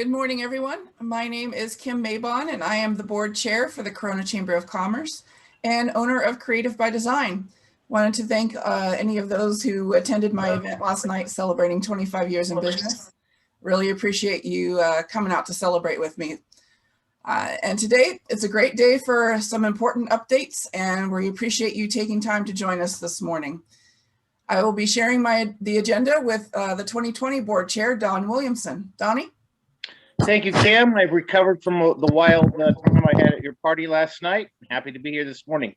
Good morning, everyone. My name is Kim Maybon, and I am the board chair for the Corona Chamber of Commerce and owner of Creative by Design. Wanted to thank any of those who attended my event last night celebrating 25 years in business. Really appreciate you coming out to celebrate with me. And today, it's a great day for some important updates, and we appreciate you taking time to join us this morning. I will be sharing the agenda with the 2020 board chair, Don Williamson. Donnie? Thank you, Kim. I've recovered from the wild time I had at your party last night. Happy to be here this morning.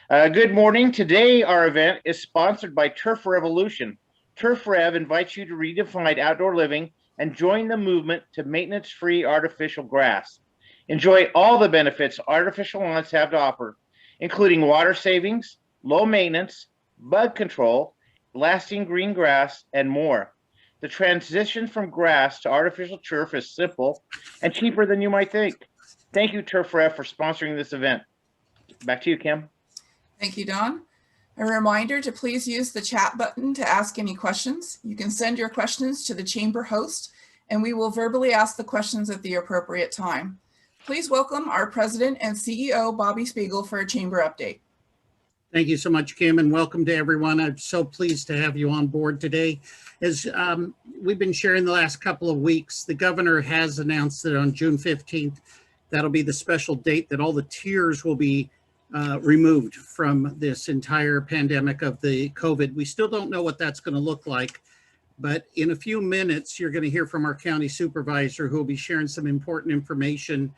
Good morning. Today, our event is sponsored by Turf Revolution. Turf Rev invites you to redefine outdoor living and join the movement to maintenance-free artificial grass. Enjoy all the benefits artificial lawns have to offer, including water savings, low maintenance, bug control, lasting green grass, and more. The transition from grass to artificial turf is simple and cheaper than you might think. Thank you, Turf Rev, for sponsoring this event. Back to you, Kim. Thank you, Don. A reminder to please use the chat button to ask any questions. You can send your questions to the chamber host, and we will verbally ask the questions at the appropriate time. Please welcome our president and CEO, Bobby Spiegel, for a chamber update. Thank you so much, Kim, and welcome to everyone. I'm so pleased to have you on board today. As we've been sharing the last couple of weeks, the governor has announced that on June 15th, that'll be the special date that all the tiers will be removed from this entire pandemic of the COVID. We still don't know what that's going to look like, but in a few minutes, you're going to hear from our county supervisor who will be sharing some important information.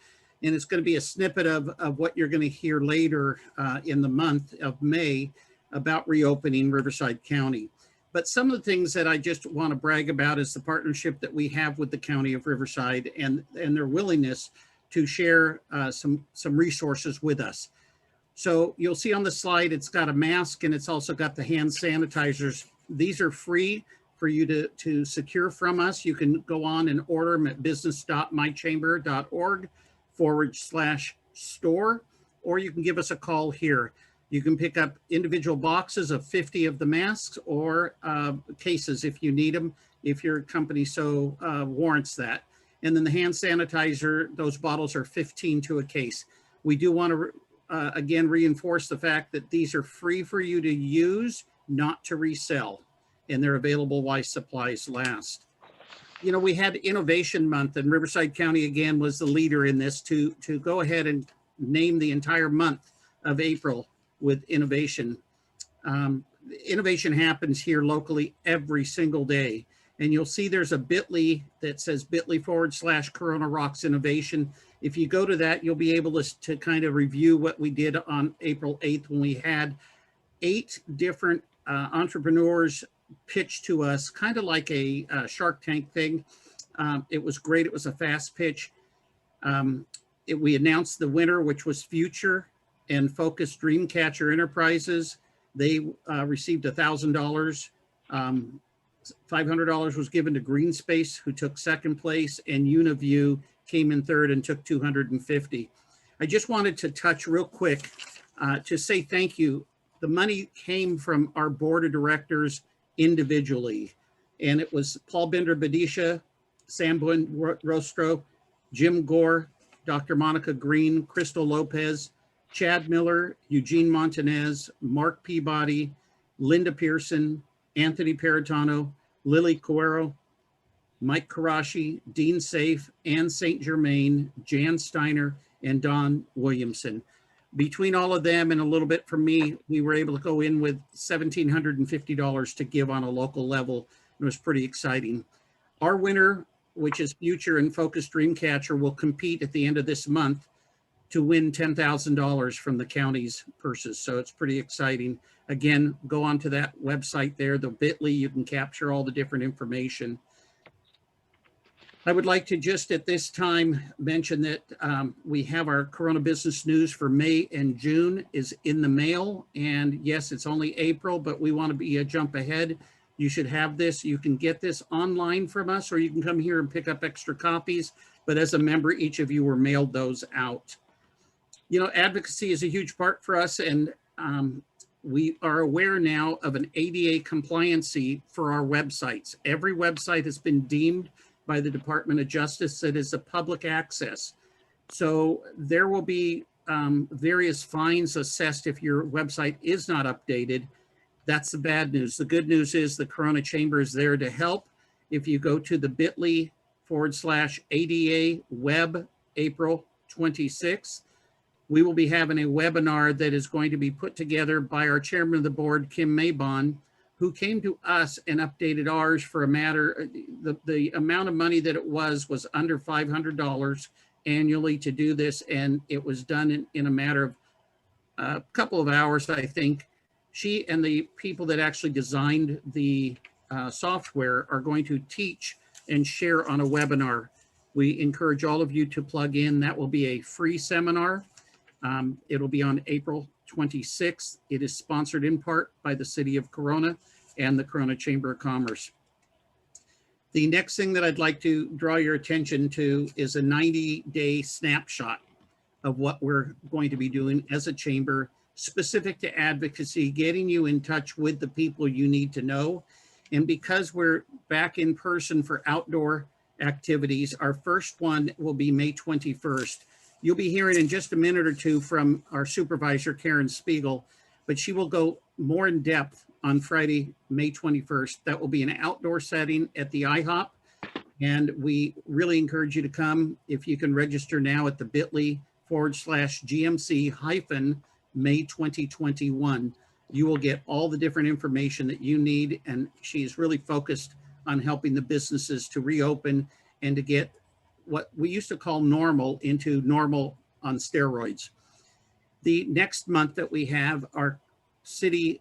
And it's going to be a snippet of what you're going to hear later in the month of May about reopening Riverside County. But some of the things that I just want to brag about is the partnership that we have with the County of Riverside and their willingness to share some resources with us. So you'll see on the slide, it's got a mask and it's also got the hand sanitizers. These are free for you to secure from us. You can go on and order them at business.mychamber.org/store, or you can give us a call here. You can pick up individual boxes of 50 of the masks or cases if you need them, if your company so warrants that. And then the hand sanitizer, those bottles are 15 to a case. We do want to, again, reinforce the fact that these are free for you to use, not to resell, and they're available while supplies last. You know, we had Innovation Month, and Riverside County, again, was the leader in this to go ahead and name the entire month of April with innovation. Innovation happens here locally every single day. And you'll see there's a bit.ly that says bit.ly/Corona Rocks Innovation. If you go to that, you'll be able to kind of review what we did on April 8th when we had 8 different entrepreneurs pitch to us, kind of like a Shark Tank thing. It was great. It was a fast pitch. We announced the winner, which was Future and Focus Dreamcatcher Enterprises. They received $1,000. $500 was given to Green Space, who took second place, and Uniview came in third and took $250. I just wanted to touch real quick to say thank you. The money came from our board of directors individually, and it was Paul Bender-Badisha, Sam Rostro, Jim Gore, Dr. Monica Green, Crystal Lopez, Chad Miller, Eugene Montanez, Mark Peabody, Linda Pearson, Anthony Peritano, Lily Cuero, Mike Karashi, Dean Safe, Ann St. Germain, Jan Steiner, and Don Williamson. Between all of them and a little bit from me, we were able to go in with $1,750 to give on a local level. It was pretty exciting. Our winner, which is Future and Focus Dreamcatcher, will compete at the end of this month to win $10,000 from the county's purses. So it's pretty exciting. Again, go onto that website there, the bit.ly, you can capture all the different information. I would like to just at this time mention that we have our Corona Business News for May and June is in the mail. And yes, it's only April, but we want to be a jump ahead. You should have this. You can get this online from us, or you can come here and pick up extra copies. But as a member, each of you were mailed those out. You know, advocacy is a huge part for us, and we are aware now of an ADA compliancy for our websites. Every website has been deemed by the Department of Justice that is a public access. So there will be various fines assessed if your website is not updated. That's the bad news. The good news is the Corona Chamber is there to help. If you go to the bit.ly/ADA web April 26th, we will be having a webinar that is going to be put together by our chairman of the board, Kim Maybon, who came to us and updated ours for a matter, the amount of money that it was under $500 annually to do this. And it was done in a matter of a couple of hours, I think. She and the people that actually designed the software are going to teach and share on a webinar. We encourage all of you to plug in. That will be a free seminar. It'll be on April 26th. It is sponsored in part by the City of Corona and the Corona Chamber of Commerce. The next thing that I'd like to draw your attention to is a 90-day snapshot of what we're going to be doing as a chamber, specific to advocacy, getting you in touch with the people you need to know. And because we're back in person for outdoor activities, our first one will be May 21st. You'll be hearing in just a minute or two from our supervisor, Karen Spiegel, but she will go more in depth on Friday, May 21st. That will be an outdoor setting at the IHOP. And we really encourage you to come. If you can register now at the bit.ly/GMC-May 2021, you will get all the different information that you need. And she is really focused on helping the businesses to reopen and to get what we used to call normal into normal on steroids. The next month that we have, our city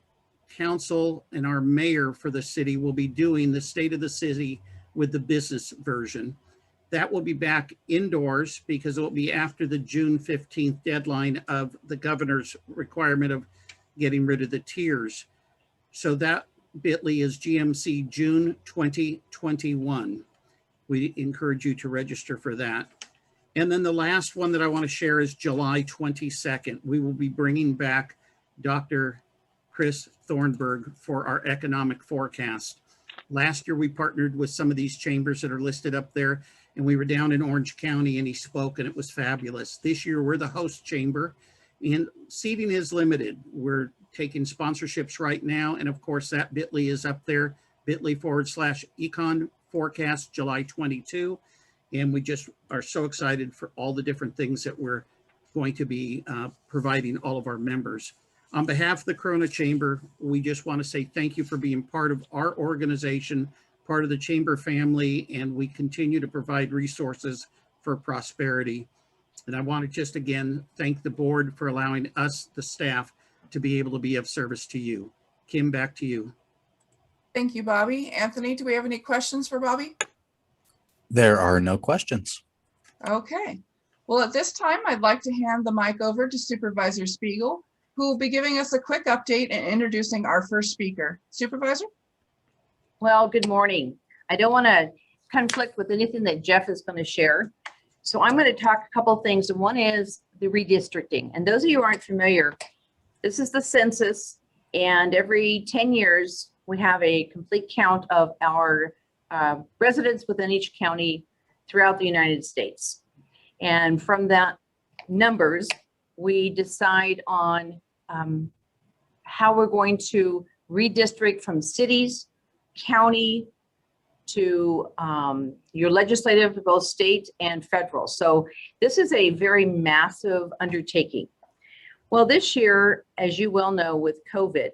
council and our mayor for the city will be doing the State of the City with the business version. That will be back indoors because it will be after the June 15th deadline of the governor's requirement of getting rid of the tiers. So that bit.ly is GMC June 2021. We encourage you to register for that. And then the last one that I want to share is July 22nd. We will be bringing back Dr. Chris Thornburg for our economic forecast. Last year, we partnered with some of these chambers that are listed up there, and we were down in Orange County and he spoke and it was fabulous. This year, we're the host chamber and seating is limited. We're taking sponsorships right now. And of course, that bit.ly is up there, bit.ly/econ forecast July 22. And we just are so excited for all the different things that we're going to be providing all of our members. On behalf of the Corona Chamber, we just want to say thank you for being part of our organization, part of the Chamber family, and we continue to provide resources for prosperity. And I want to just again thank the board for allowing us, the staff, to be able to be of service to you. Kim, back to you. Thank you, Bobby. Anthony, do we have any questions for Bobby? There are no questions. Okay. Well, at this time, I'd like to hand the mic over to Supervisor Spiegel, who will be giving us a quick update and introducing our first speaker. Supervisor? Well, good morning. I don't want to conflict with anything that Jeff is going to share. So I'm going to talk a couple of things. And one is the redistricting. And those of you who aren't familiar, this is the census. And every 10 years, we have a complete count of our residents within each county throughout the United States. And from that numbers, we decide on how we're going to redistrict from cities, county, to your legislative, both state and federal. So this is a very massive undertaking. Well, this year, as you well know, with COVID,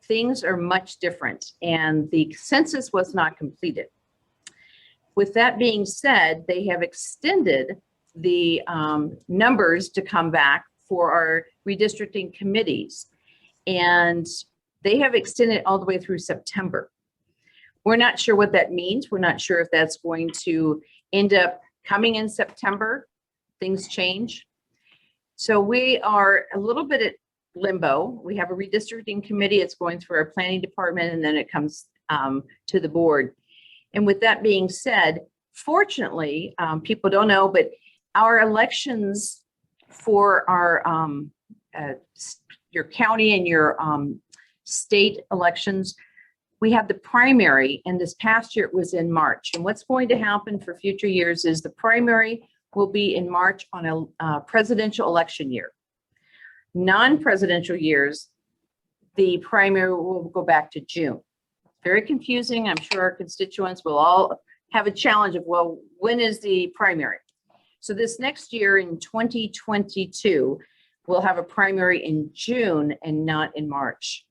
things are much different and the census was not completed. With that being said, they have extended the numbers to come back for our redistricting committees. And they have extended all the way through September. We're not sure what that means. We're not sure if that's going to end up coming in September. Things change. So we are a little bit at limbo. We have a redistricting committee. It's going through our planning department and then it comes to the board. And with that being said, fortunately, people don't know, but our elections for our your county and your state elections, we have the primary, and this past year it was in March. And what's going to happen for future years is the primary will be in March on a presidential election year. Non-presidential years, the primary will go back to June. Very confusing. I'm sure our constituents will all have a challenge of, well, when is the primary? So this next year in 2022, we'll have a primary in June and not in March.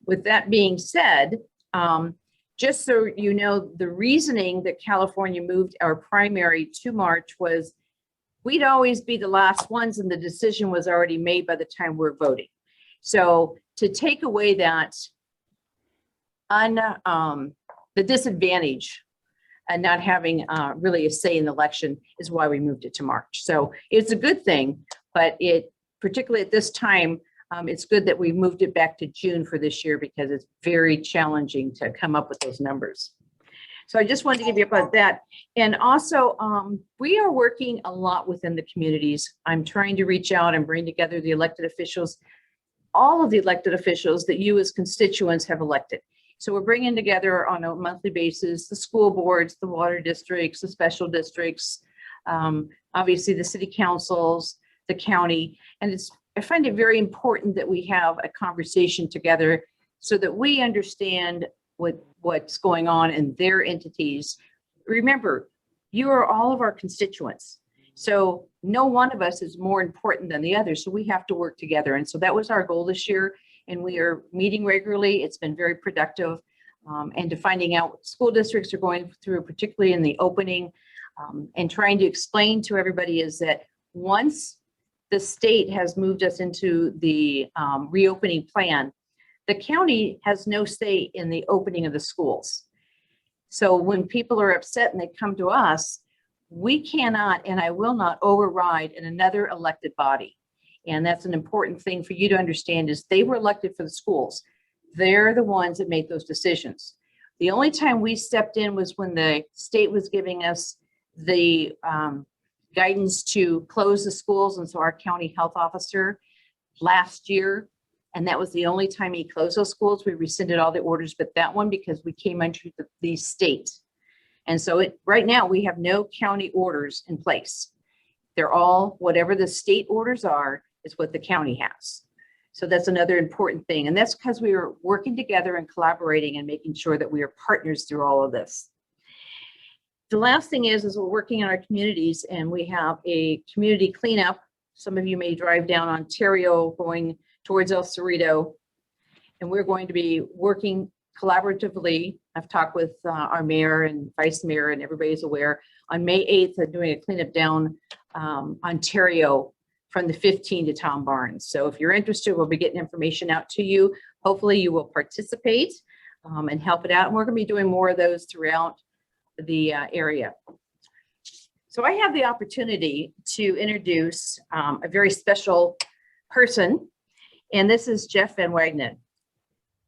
With that being said, just so you know, the reasoning that California moved our primary to March was we'd always be the last ones and the decision was already made by the time we're voting. So to take away that the disadvantage and not having really a say in the election is why we moved it to March. So it's a good thing, but it, particularly at this time, it's good that we moved it back to June for this year because it's very challenging to come up with those numbers. So I just wanted to give you about that. And also, we are working a lot within the communities. I'm trying to reach out and bring together the elected officials, all of the elected officials that you as constituents have elected. So we're bringing together on a monthly basis, the school boards, the water districts, the special districts, obviously the city councils, the county. And I find it very important that we have a conversation together so that we understand what's going on in their entities. Remember, you are all of our constituents. So no one of us is more important than the other. So we have to work together. And so that was our goal this year. And we are meeting regularly. It's been very productive. And to finding out what school districts are going through, particularly in the opening, and trying to explain to everybody is that once the state has moved us into the reopening plan, the county has no say in the opening of the schools. So when people are upset and they come to us, we cannot, and I will not override in another elected body. And that's an important thing for you to understand is they were elected for the schools. They're the ones that make those decisions. The only time we stepped in was when the state was giving us the guidance to close the schools. And so our county health officer last year, and that was the only time he closed those schools. We rescinded all the orders, but that one because we came under the state. And so right now we have no county orders in place. They're all, whatever the state orders are, is what the county has. So that's another important thing. And that's because we are working together and collaborating and making sure that we are partners through all of this. The last thing is we're working in our communities and we have a community cleanup. Some of you may drive down Ontario going towards El Cerrito, and we're going to be working collaboratively. I've talked with our mayor and vice mayor, and everybody's aware. On May 8th, I'm doing a cleanup down Ontario from the 15 to Tom Barnes. So if you're interested, we'll be getting information out to you. Hopefully you will participate and help it out. And we're going to be doing more of those throughout the area. So I have the opportunity to introduce a very special person, and this is Jeff Van Wagenen.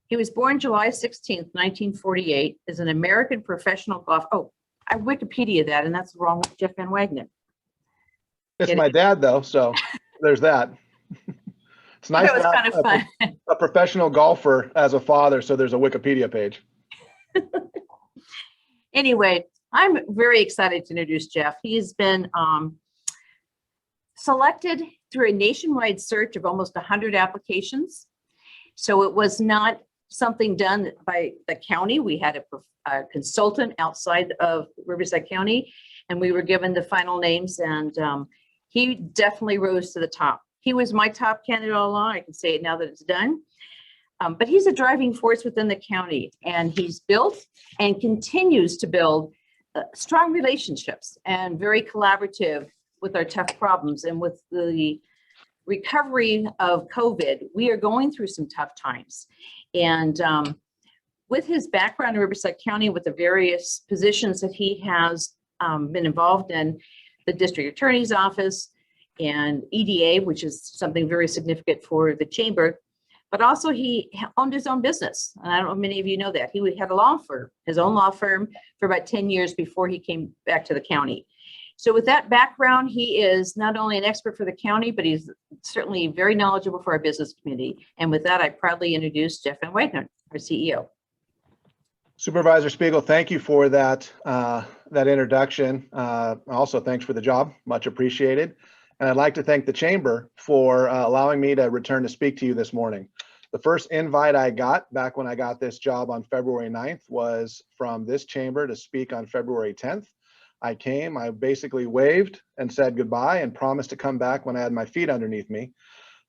He was born July 16th, 1948, is an American professional golf. Oh, I Wikipedia that, and that's wrong with Jeff Van Wagenen. It's my dad, though, so there's that. It's nice That was to kind of have fun. a professional golfer as a father, so there's a Wikipedia page. Anyway, I'm very excited to introduce Jeff. He's been selected through a nationwide search of almost 100 applications. So it was not something done by the county. We had a consultant outside of Riverside County, and we were given the final names, and he definitely rose to the top. He was my top candidate all along. I can say it now that it's done. But he's a driving force within the county, and he's built and continues to build strong relationships and very collaborative with our tough problems. And with the recovery of COVID, we are going through some tough times. And with his background in Riverside County, with the various positions that he has been involved in, the district attorney's office and EDA, which is something very significant for the chamber, but also he owned his own business. And I don't know if many of you know that. He had a law firm, his own law firm, for about 10 years before he came back to the county. So with that background, he is not only an expert for the county, but he's certainly very knowledgeable for our business community. And with that, I proudly introduce Jeff Van Wagenen, our CEO. Supervisor Spiegel, thank you for that introduction. Also, thanks for the job, much appreciated. And I'd like to thank the chamber for allowing me to return to speak to you this morning. The first invite I got back when I got this job on February 9th was from this chamber to speak on February 10th. I came, I basically waved and said goodbye and promised to come back when I had my feet underneath me.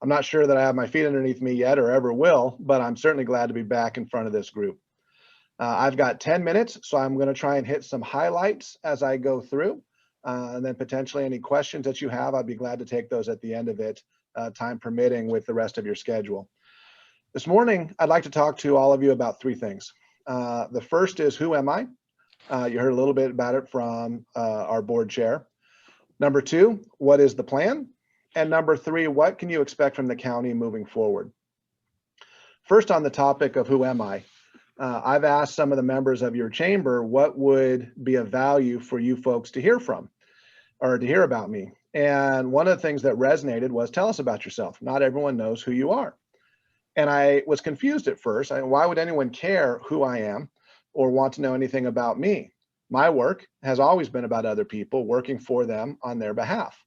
I'm not sure that I have my feet underneath me yet or ever will, but I'm certainly glad to be back in front of this group. I've got 10 minutes, so I'm going to try and hit some highlights as I go through. And then potentially any questions that you have, I'd be glad to take those at the end of it, time permitting with the rest of your schedule. This morning, I'd like to talk to all of you about three things. The first is, who am I? You heard a little bit about it from our board chair. Number two, what is the plan? And number three, what can you expect from the county moving forward? First, on the topic of who am I? I've asked some of the members of your chamber what would be of value for you folks to hear from or to hear about me. And one of the things that resonated was, tell us about yourself. Not everyone knows who you are. And I was confused at first. Why would anyone care who I am or want to know anything about me? My work has always been about other people, working for them on their behalf.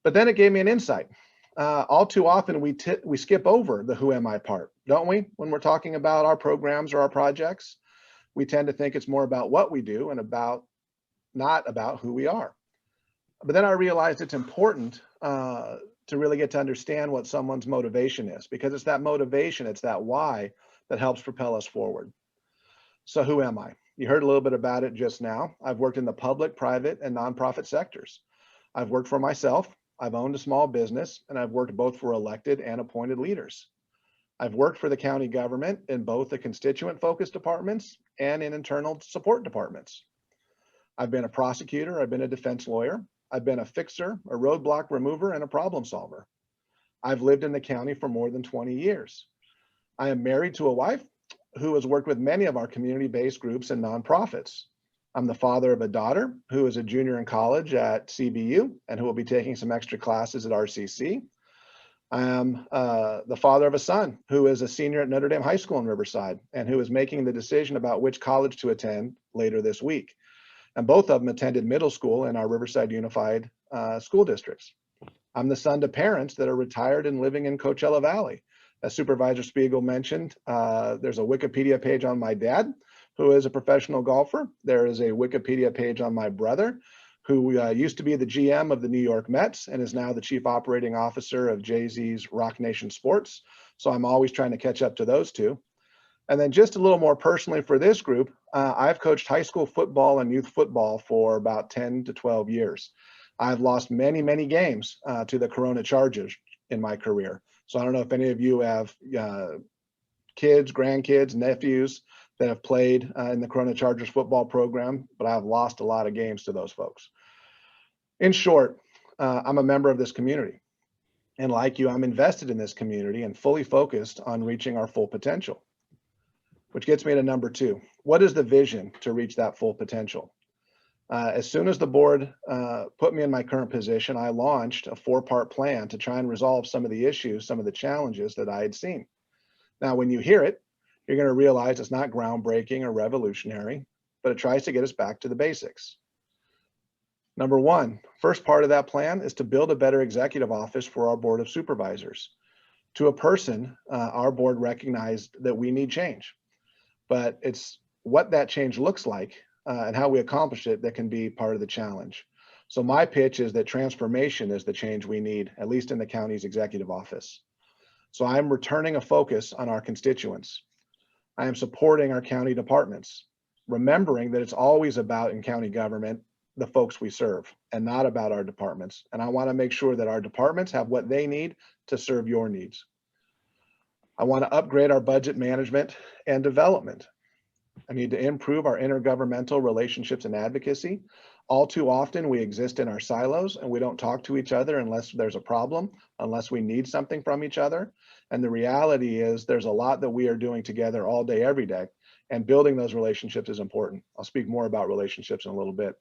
But then it gave me an insight. All too often we skip over the who am I part, don't we? When we're talking about our programs or our projects, we tend to think it's more about what we do and not about who we are. But then I realized it's important to really get to understand what someone's motivation is, because it's that motivation, it's that why that helps propel us forward. So who am I? You heard a little bit about it just now. I've worked in the public, private, and nonprofit sectors. I've worked for myself. I've owned a small business, and I've worked both for elected and appointed leaders. I've worked for the county government in both the constituent-focused departments and in internal support departments. I've been a prosecutor, I've been a defense lawyer, I've been a fixer, a roadblock remover, and a problem solver. I've lived in the county for more than 20 years. I am married to a wife who has worked with many of our community-based groups and nonprofits. I'm the father of a daughter who is a junior in college at CBU and who will be taking some extra classes at RCC. I am the father of a son who is a senior at Notre Dame High School in Riverside and who is making the decision about which college to attend later this week. And both of them attended middle school in our Riverside Unified school districts. I'm the son to parents that are retired and living in Coachella Valley. As Supervisor Spiegel mentioned, there's a Wikipedia page on my dad, who is a professional golfer. There is a Wikipedia page on my brother, who used to be the GM of the New York Mets and is now the Chief Operating Officer of Jay-Z's Rock Nation Sports. So I'm always trying to catch up to those two. And then just a little more personally for this group, I've coached high school football and youth football for about 10 to 12 years. I've lost many, many games to the Corona Chargers in my career. So I don't know if any of you have kids, grandkids, nephews that have played in the Corona Chargers football program, but I've lost a lot of games to those folks. In short, I'm a member of this community. And like you, I'm invested in this community and fully focused on reaching our full potential. Which gets me to number two. What is the vision to reach that full potential? As soon as the board put me in my current position, I launched a 4-part plan to try and resolve some of the issues, some of the challenges that I had seen. Now, when you hear it, you're going to realize it's not groundbreaking or revolutionary, but it tries to get us back to the basics. Number one, first part of that plan is to build a better executive office for our board of supervisors. To a person, our board recognized that we need change, but it's what that change looks like and how we accomplish it that can be part of the challenge. So my pitch is that transformation is the change we need, at least in the county's executive office. So I'm returning a focus on our constituents. I am supporting our county departments, remembering that it's always about in county government, the folks we serve, and not about our departments. And I want to make sure that our departments have what they need to serve your needs. I want to upgrade our budget management and development. I need to improve our intergovernmental relationships and advocacy. All too often we exist in our silos and we don't talk to each other unless there's a problem, unless we need something from each other. And the reality is there's a lot that we are doing together all day, every day, and building those relationships is important. I'll speak more about relationships in a little bit.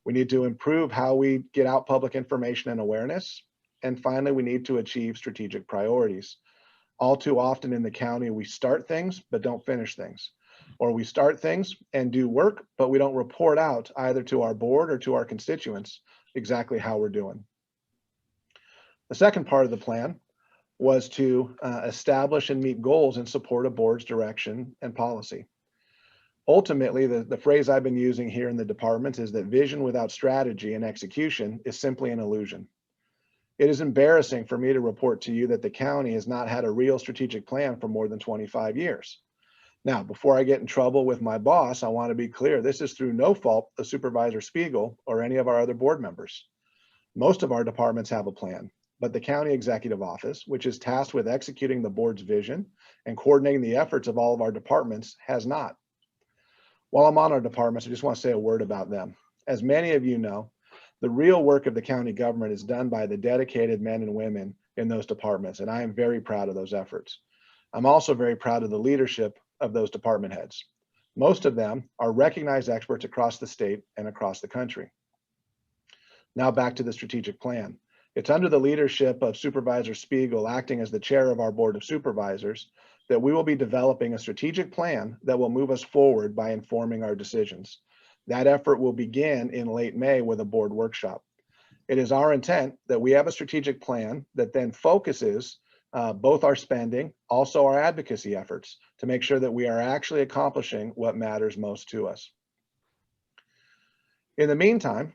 We need to improve how we get out public information and awareness. And finally, we need to achieve strategic priorities. All too often in the county, we start things, but don't finish things. or we start things and do work, but we don't report out either to our board or to our constituents exactly how we're doing. The second part of the plan was to establish and meet goals in support of board's direction and policy. Ultimately, the phrase I've been using here in the department is that vision without strategy and execution is simply an illusion. It is embarrassing for me to report to you that the county has not had a real strategic plan for more than 25 years. Now, before I get in trouble with my boss, I want to be clear, this is through no fault of Supervisor Speake or any of our other board members. Most of our departments have a plan, but the county executive office, which is tasked with executing the board's vision and coordinating the efforts of all of our departments, has not. While I'm on our departments, I just want to say a word about them. As many of you know, the real work of the county government is done by the dedicated men and women in those departments, and I am very proud of those efforts. I'm also very proud of the leadership of those department heads. Most of them are recognized experts across the state and across the country. Now back to the strategic plan. It's under the leadership of Supervisor Speake, acting as the chair of our Board of Supervisors, that we will be developing a strategic plan that will move us forward by informing our decisions. That effort will begin in late May with a board workshop. It is our intent that we have a strategic plan that then focuses both our spending, also our advocacy efforts, to make sure that we are actually accomplishing what matters most to us. In the meantime,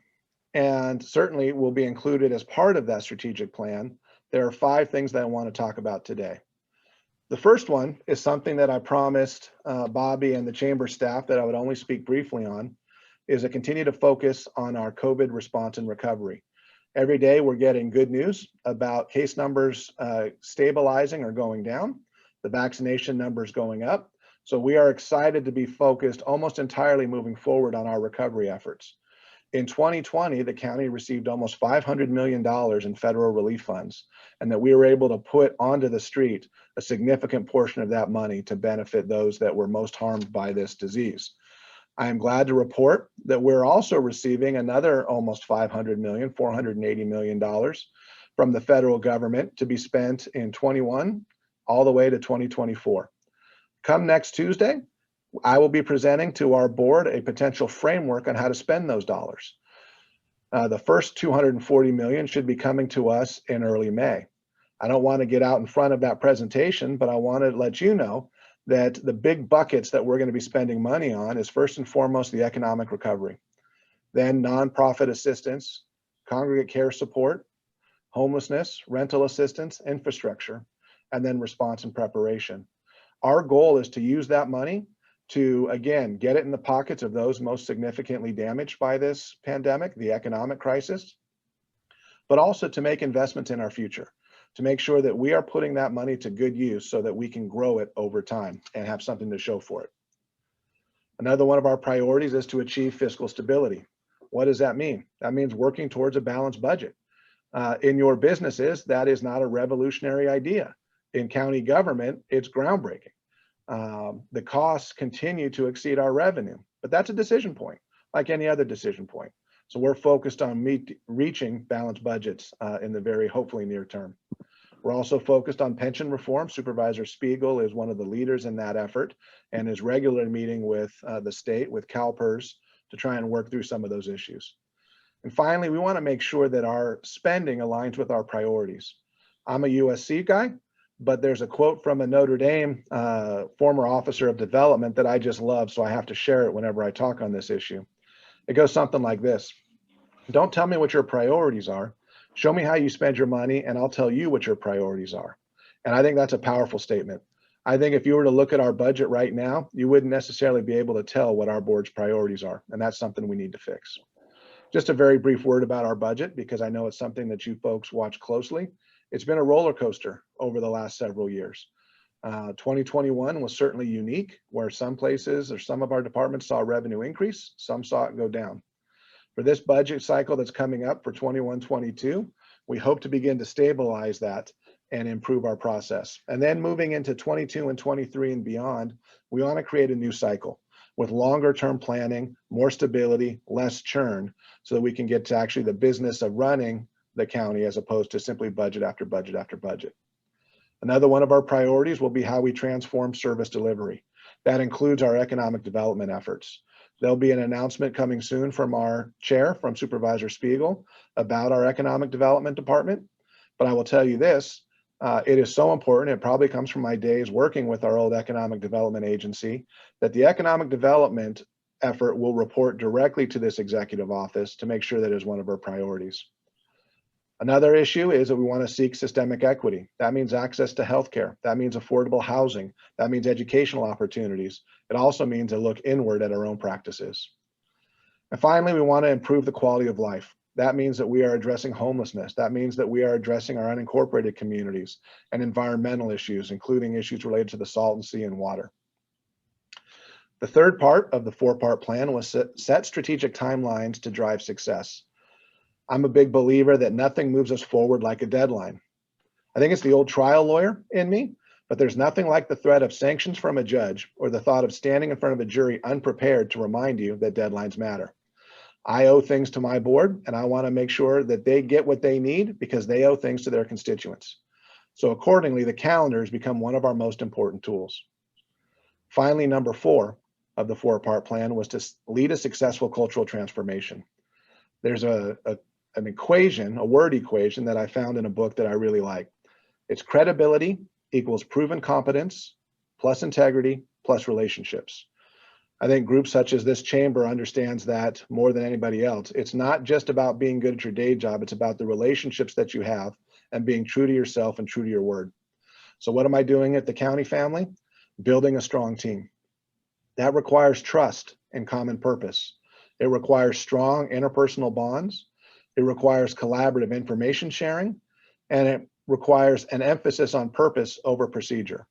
and certainly will be included as part of that strategic plan, there are 5 things that I want to talk about today. The first one is something that I promised Bobby and the chamber staff that I would only speak briefly on, is to continue to focus on our COVID response and recovery. Every day we're getting good news about case numbers stabilizing or going down, the vaccination numbers going up. So we are excited to be focused almost entirely moving forward on our recovery efforts. In 2020, the county received almost $500 million in federal relief funds, and that we were able to put onto the street a significant portion of that money to benefit those that were most harmed by this disease. I am glad to report that we're also receiving another almost $500 million, $480 million from the federal government to be spent in 21 all the way to 2024. Come next Tuesday, I will be presenting to our board a potential framework on how to spend those dollars. The first $240 million should be coming to us in early May. I don't want to get out in front of that presentation, but I want to let you know that the big buckets that we're going to be spending money on is first and foremost the economic recovery, then nonprofit assistance, congregate care support, homelessness, rental assistance, infrastructure, and then response and preparation. Our goal is to use that money to, again, get it in the pockets of those most significantly damaged by this pandemic, the economic crisis, but also to make investments in our future, to make sure that we are putting that money to good use so that we can grow it over time and have something to show for it. Another one of our priorities is to achieve fiscal stability. What does that mean? That means working towards a balanced budget. In your businesses, that is not a revolutionary idea. In county government, it's groundbreaking. The costs continue to exceed our revenue, but that's a decision point, like any other decision point. So we're focused on reaching balanced budgets in the very hopefully near term. We're also focused on pension reform. Supervisor Speake is one of the leaders in that effort and is regularly meeting with the state, with CalPERS, to try and work through some of those issues. And finally, we want to make sure that our spending aligns with our priorities. I'm a USC guy, but there's a quote from a Notre Dame former officer of development that I just love, so I have to share it whenever I talk on this issue. It goes something like this: don't tell me what your priorities are. Show me how you spend your money, and I'll tell you what your priorities are. And I think that's a powerful statement. I think if you were to look at our budget right now, you wouldn't necessarily be able to tell what our board's priorities are, and that's something we need to fix. Just a very brief word about our budget, because I know it's something that you folks watch closely. It's been a roller coaster over the last several years. 2021 was certainly unique, where some places or some of our departments saw revenue increase, some saw it go down. For this budget cycle that's coming up for 21-22, we hope to begin to stabilize that and improve our process. And then moving into 22 and 23 and beyond, we want to create a new cycle with longer term planning, more stability, less churn, so that we can get to actually the business of running the county as opposed to simply budget after budget after budget. Another one of our priorities will be how we transform service delivery. That includes our economic development efforts. There'll be an announcement coming soon from our chair, from Supervisor Spiegel, about our economic development department. But I will tell you this, it is so important, it probably comes from my days working with our old economic development agency, that the economic development effort will report directly to this executive office to make sure that it is one of our priorities. Another issue is that we want to seek systemic equity. That means access to healthcare. That means affordable housing. That means educational opportunities. It also means a look inward at our own practices. And finally, we want to improve the quality of life. That means that we are addressing homelessness. That means that we are addressing our unincorporated communities and environmental issues, including issues related to the Salton Sea and water. The third part of the 4-part plan was set strategic timelines to drive success. I'm a big believer that nothing moves us forward like a deadline. I think it's the old trial lawyer in me, but there's nothing like the threat of sanctions from a judge or the thought of standing in front of a jury unprepared to remind you that deadlines matter. I owe things to my board, and I want to make sure that they get what they need because they owe things to their constituents. So accordingly, the calendar has become one of our most important tools. Finally, number 4 of the 4-part plan was to lead a successful cultural transformation. There's an equation, a word equation that I found in a book that I really like. It's credibility equals proven competence plus integrity plus relationships. I think groups such as this chamber understands that more than anybody else. It's not just about being good at your day job. It's about the relationships that you have and being true to yourself and true to your word. So what am I doing at the county family? Building a strong team. That requires trust and common purpose. It requires strong interpersonal bonds. It requires collaborative information sharing, and it requires an emphasis on purpose over procedure.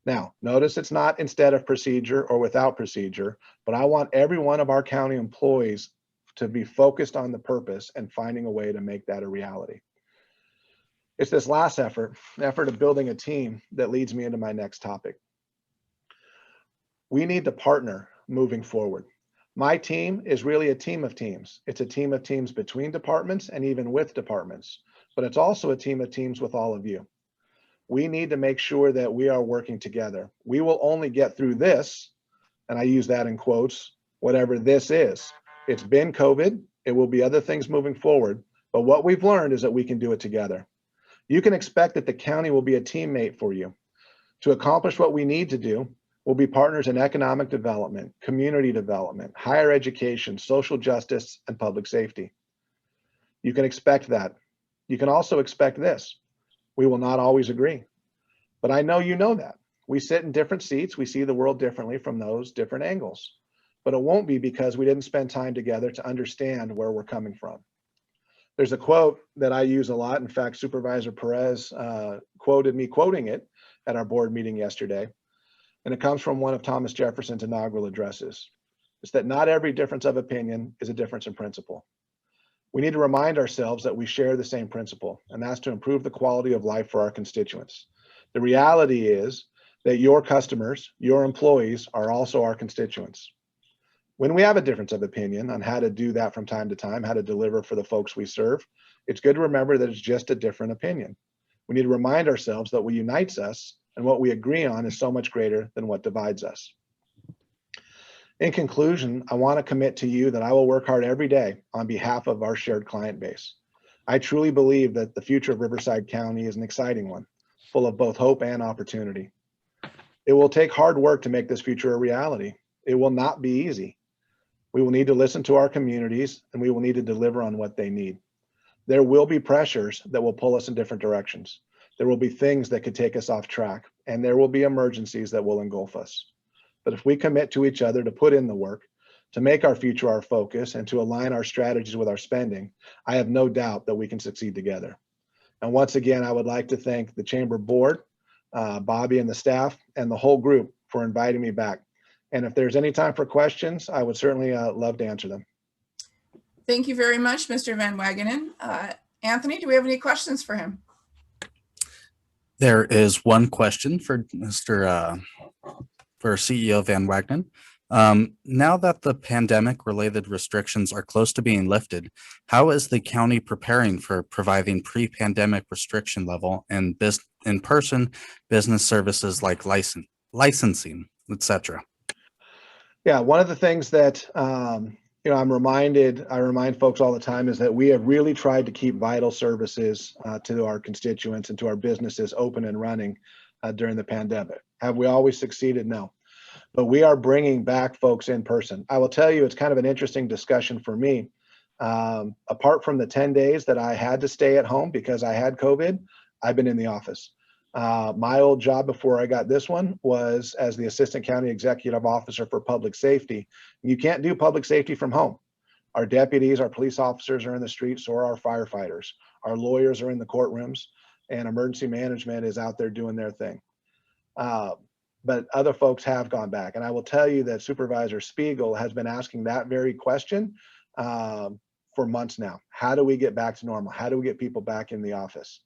Now, notice it's not instead of procedure or without procedure, but I want every one of our county employees to be focused on the purpose and finding a way to make that a reality. It's this last effort, the effort of building a team, that leads me into my next topic. We need to partner moving forward. My team is really a team of teams. It's a team of teams between departments and even with departments, but it's also a team of teams with all of you. We need to make sure that we are working together. We will only get through this, and I use that in quotes, whatever this is. It's been COVID, it will be other things moving forward, but what we've learned is that we can do it together. You can expect that the county will be a teammate for you. To accomplish what we need to do, we'll be partners in economic development, community development, higher education, social justice, and public safety. You can expect that. You can also expect this. We will not always agree, but I know you know that. We sit in different seats. We see the world differently from those different angles, but it won't be because we didn't spend time together to understand where we're coming from. There's a quote that I use a lot. In fact, Supervisor Perez quoted me quoting it at our board meeting yesterday. And it comes from one of Thomas Jefferson's inaugural addresses. It's that not every difference of opinion is a difference in principle. We need to remind ourselves that we share the same principle, and that's to improve the quality of life for our constituents. The reality is that your customers, your employees, are also our constituents. When we have a difference of opinion on how to do that from time to time, how to deliver for the folks we serve, it's good to remember that it's just a different opinion. We need to remind ourselves that what unites us and what we agree on is so much greater than what divides us. In conclusion, I want to commit to you that I will work hard every day on behalf of our shared client base. I truly believe that the future of Riverside County is an exciting one, full of both hope and opportunity. It will take hard work to make this future a reality. It will not be easy. We will need to listen to our communities, and we will need to deliver on what they need. There will be pressures that will pull us in different directions. There will be things that could take us off track, and there will be emergencies that will engulf us. But if we commit to each other to put in the work, to make our future our focus, and to align our strategies with our spending, I have no doubt that we can succeed together. And once again, I would like to thank the Chamber Board, Bobby and the staff, and the whole group for inviting me back. And if there's any time for questions, I would certainly love to answer them. Thank you very much, Mr. Van Wagenen. Anthony, do we have any questions for him? There is one question for for CEO Van Wagenen. Now that the pandemic-related restrictions are close to being lifted, how is the county preparing for providing pre-pandemic restriction level and in-person business services like licensing? etc.? Yeah, one of the things that I remind folks all the time is that we have really tried to keep vital services to our constituents and to our businesses open and running during the pandemic. Have we always succeeded? No. But we are bringing back folks in person. I will tell you, it's kind of an interesting discussion for me. Apart from the 10 days that I had to stay at home because I had COVID, I've been in the office. My old job before I got this one was as the Assistant County Executive Officer for Public Safety. You can't do public safety from home. Our deputies, our police officers are in the streets, so are our firefighters. Our lawyers are in the courtrooms, and emergency management is out there doing their thing. But other folks have gone back. And I will tell you that Supervisor Speake has been asking that very question for months now. How do we get back to normal? How do we get people back in the office?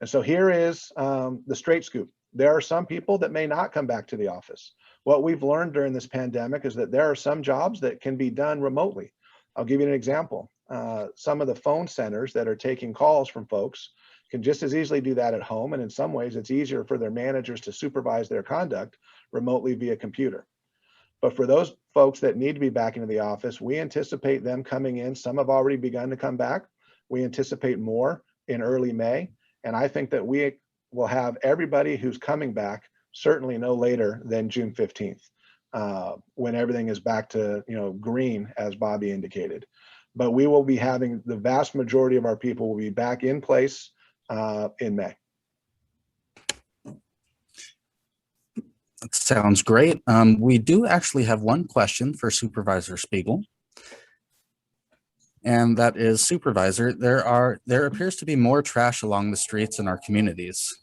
And so here is the straight scoop. There are some people that may not come back to the office. What we've learned during this pandemic is that there are some jobs that can be done remotely. I'll give you an example. Some of the phone centers that are taking calls from folks can just as easily do that at home. And in some ways, it's easier for their managers to supervise their conduct remotely via computer. But for those folks that need to be back into the office, we anticipate them coming in. Some have already begun to come back. We anticipate more in early May. And I think that we will have everybody who's coming back certainly no later than June 15th, when everything is back to green, as Bobby indicated. But we will be having the vast majority of our people will be back in place in May. That sounds great. We do actually have one question for Supervisor Speake. And that is, Supervisor, there appears to be more trash along the streets in our communities,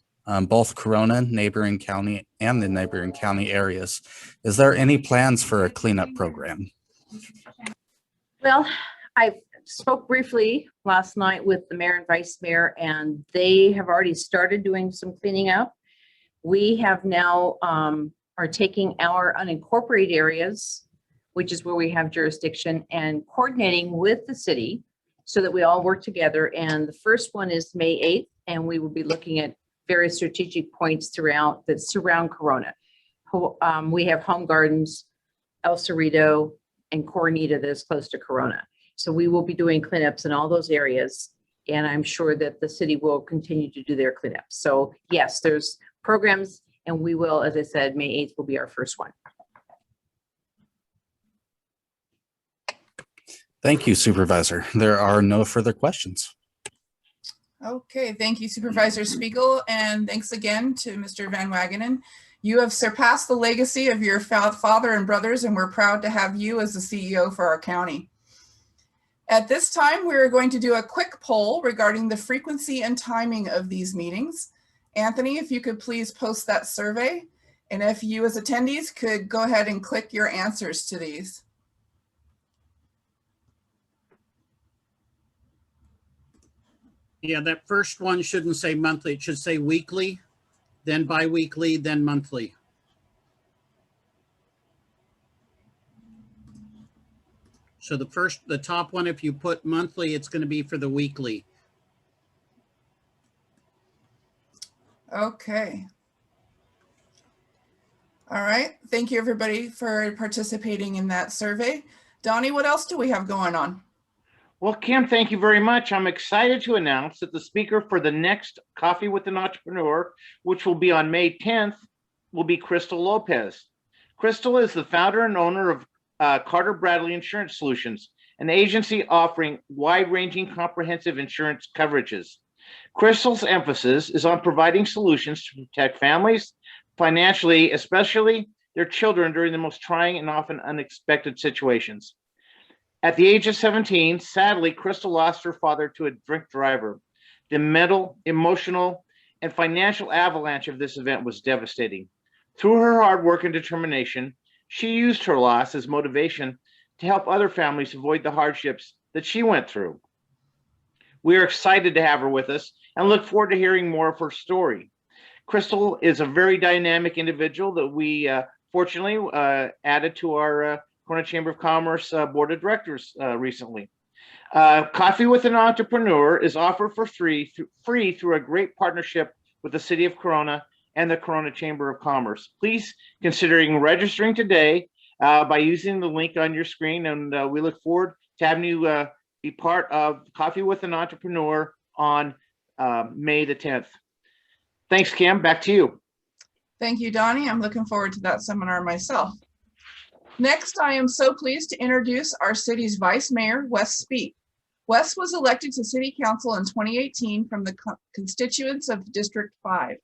both Corona, neighboring county, and the neighboring county areas. Is there any plans for a cleanup program? Well, I spoke briefly last night with the mayor and vice mayor, and they have already started doing some cleaning up. We have now are taking our unincorporated areas, which is where we have jurisdiction, and coordinating with the city so that we all work together. And the first one is May 8th, and we will be looking at various strategic points throughout that surround Corona. We have Home Gardens, El Cerrito, and Coronita that is close to Corona. So we will be doing cleanups in all those areas, and I'm sure that the city will continue to do their cleanups. So yes, there's programs, and we will, as I said, May 8th will be our first one. Thank you, Supervisor. There are no further questions. Okay, thank you, Supervisor Speake, and thanks again to Mr. Van Wagenen. You have surpassed the legacy of your father and brothers, and we're proud to have you as the CEO for our county. At this time, we're going to do a quick poll regarding the frequency and timing of these meetings. Anthony, if you could please post that survey, and if you as attendees could go ahead and click your answers to these. Yeah, that first one shouldn't say monthly. It should say weekly, then bi-weekly, then monthly. So the top one, if you put monthly, it's going to be for the weekly. Okay. All right. Thank you, everybody, for participating in that survey. Donnie, what else do we have going on? Well, Kim, thank you very much. I'm excited to announce that the speaker for the next Coffee with an Entrepreneur, which will be on May 10th, will be Crystal Lopez. Crystal is the founder and owner of Carter Bradley Insurance Solutions, an agency offering wide-ranging comprehensive insurance coverages. Crystal's emphasis is on providing solutions to protect families financially, especially their children during the most trying and often unexpected situations. At the age of 17, sadly, Crystal lost her father to a drink driver. The mental, emotional, and financial avalanche of this event was devastating. Through her hard work and determination, she used her loss as motivation to help other families avoid the hardships that she went through. We are excited to have her with us and look forward to hearing more of her story. Crystal is a very dynamic individual that we fortunately added to our Corona Chamber of Commerce Board of Directors recently. Coffee with an Entrepreneur is offered for free through a great partnership with the City of Corona and the Corona Chamber of Commerce. Please considering registering today by using the link on your screen, and we look forward to having you be part of Coffee with an Entrepreneur on May the 10th. Thanks, Kim. Back to you. Thank you, Donnie. I'm looking forward to that seminar myself. Next, I am so pleased to introduce our city's Vice Mayor, Wes Speake. Wes was elected to City Council in 2018 from the constituents of District 5.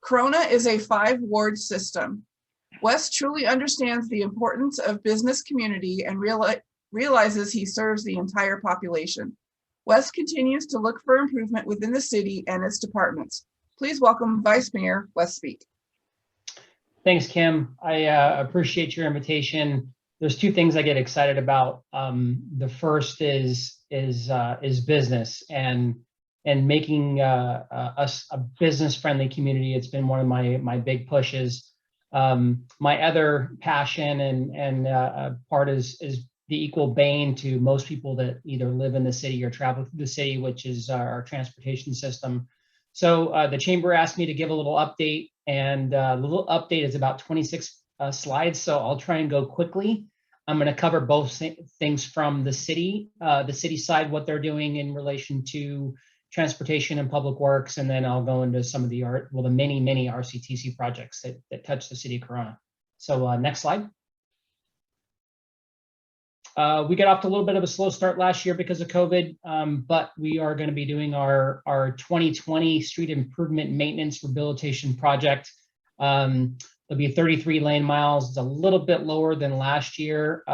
Corona is a 5-ward system. Wes truly understands the importance of business community and realizes he serves the entire population. Wes continues to look for improvement within the city and its departments. Please welcome Vice Mayor Wes Speake. Thanks, Kim. I appreciate your invitation. There's 2 things I get excited about. The first is business and making us a business-friendly community. It's been one of my big pushes. My other passion and part is the equal bane to most people that either live in the city or travel through the city, which is our transportation system. So the chamber asked me to give a little update, and the little update is about 26 slides. So I'll try and go quickly. I'm going to cover both things from the city side, what they're doing in relation to transportation and public works, and then I'll go into some of the many RCTC projects that touch the city of Corona. So next slide. We got off to a little bit of a slow start last year because of COVID, but we are going to be doing our 2020 street improvement maintenance rehabilitation project. There'll be 33 lane miles. It's a little bit lower than last year,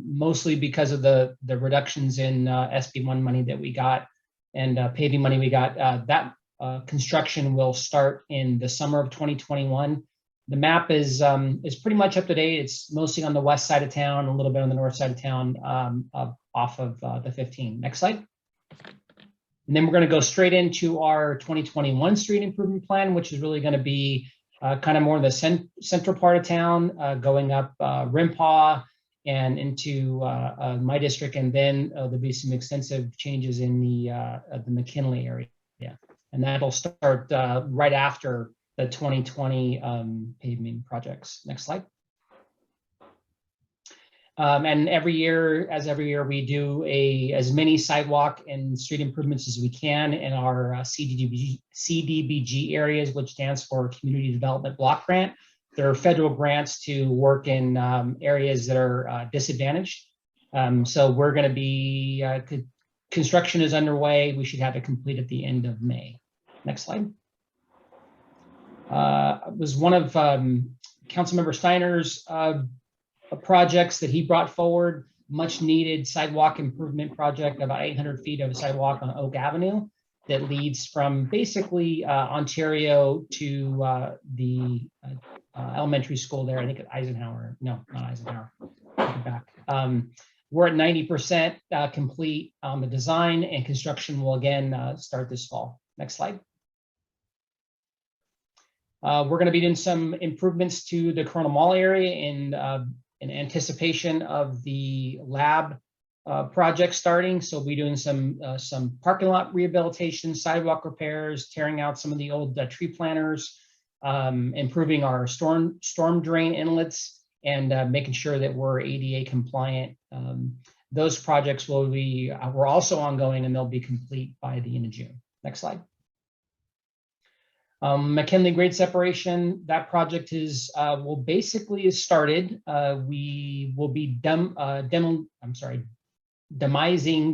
mostly because of the reductions in SB1 money that we got and paving money we got. That construction will start in the summer of 2021. The map is pretty much up to date. It's mostly on the west side of town, a little bit on the north side of town, off of the 15. Next slide. And then we're going to go straight into our 2021 street improvement plan, which is really going to be kind of more in the central part of town, going up Rimpaw and into my district, and then there'll be some extensive changes in the McKinley area. And that'll start right after the 2020 paving projects. Next slide. And every year, we do as many sidewalk and street improvements as we can in our CDBG areas, which stands for Community Development Block Grant. There are federal grants to work in areas that are disadvantaged. So we're going to be, construction is underway. We should have it complete at the end of May. Next slide. Was one of Councilmember Steiner's projects that he brought forward, much needed sidewalk improvement project, about 800 feet of sidewalk on Oak Avenue that leads from basically Ontario to the elementary school there. I think at Eisenhower. No, not Eisenhower. Take it back. We're at 90% complete on the design, and construction will again start this fall. Next slide. We're going to be doing some improvements to the Corona Mall area in anticipation of the lab project starting. So we'll be doing some parking lot rehabilitation, sidewalk repairs, tearing out some of the old tree planters, improving our storm drain inlets, and making sure that we're ADA compliant. Those projects we're also ongoing, and they'll be complete by the end of June. Next slide. McKinley grade separation, that project is started. We will be demising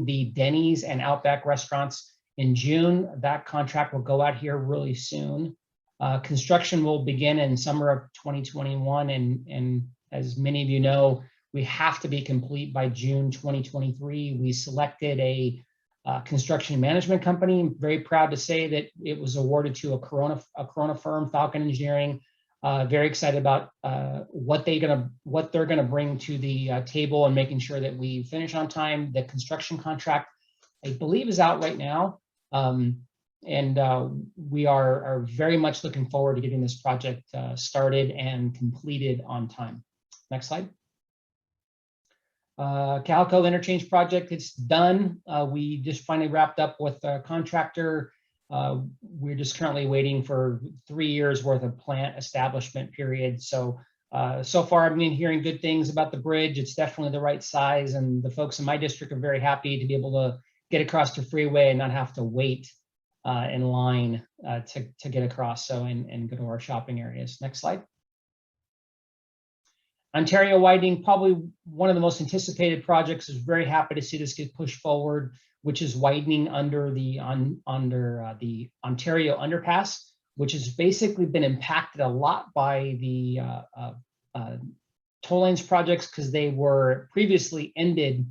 the Denny's and Outback restaurants in June. That contract will go out here really soon. Construction will begin in summer of 2021, and as many of you know, we have to be complete by June 2023. We selected a construction management company. I'm very proud to say that it was awarded to a Corona firm, Falcon Engineering. Very excited about what they're gonna bring to the table and making sure that we finish on time. The construction contract, I believe, is out right now, and we are very much looking forward to getting this project started and completed on time. Next slide. Calco interchange project, it's done. We just finally wrapped up with a contractor. We're just currently waiting for 3 years worth of plant establishment period. So so far I've been hearing good things about the bridge. It's definitely the right size, and the folks in my district are very happy to be able to get across the freeway and not have to wait in line to get across, so and go to our shopping areas. Next slide. Ontario widening, probably one of the most anticipated projects. Is very happy to see this get pushed forward, which is widening under the Ontario underpass, which has basically been impacted a lot by the toll lanes projects because they were previously ended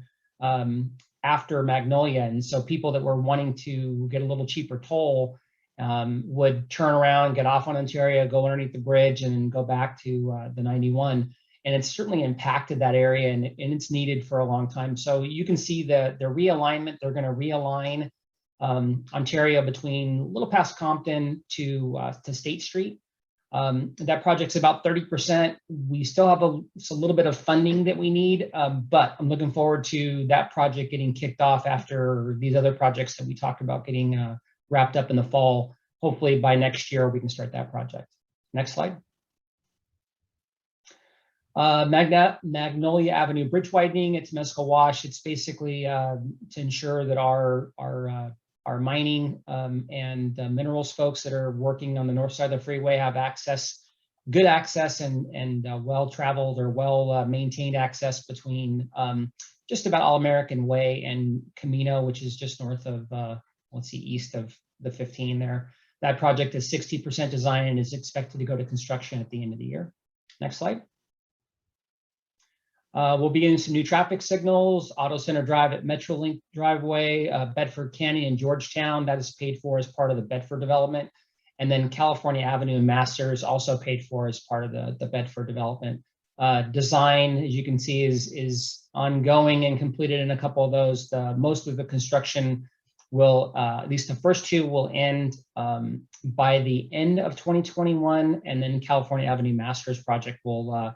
after Magnolia. And so people that were wanting to get a little cheaper toll would turn around, get off on Ontario, go underneath the bridge and go back to the 91. And it's certainly impacted that area, and it's needed for a long time. So you can see the realignment. They're going to realign Ontario between a little past Compton to State Street. That project's about 30%. We still have a little bit of funding that we need, but I'm looking forward to that project getting kicked off after these other projects that we talked about getting wrapped up in the fall. Hopefully by next year, we can start that project. Next slide. Magnolia Avenue bridge widening. It's Mescal Wash. It's basically to ensure that our mining and minerals folks that are working on the north side of the freeway have access, good access, and well-traveled or well-maintained access between just about All-American Way and Camino, which is just north of, let's see, east of the 15 there. That project is 60% design and is expected to go to construction at the end of the year. Next slide. We'll be getting some new traffic signals, Auto Center Drive at Metrolink Driveway, Bedford Canyon and Georgetown, that is paid for as part of the Bedford development. And then California Avenue and Masters also paid for as part of the Bedford development. Design, as you can see, is ongoing and completed in a couple of those. Most of the construction will, at least the first two will end by the end of 2021, and then California Avenue Masters project will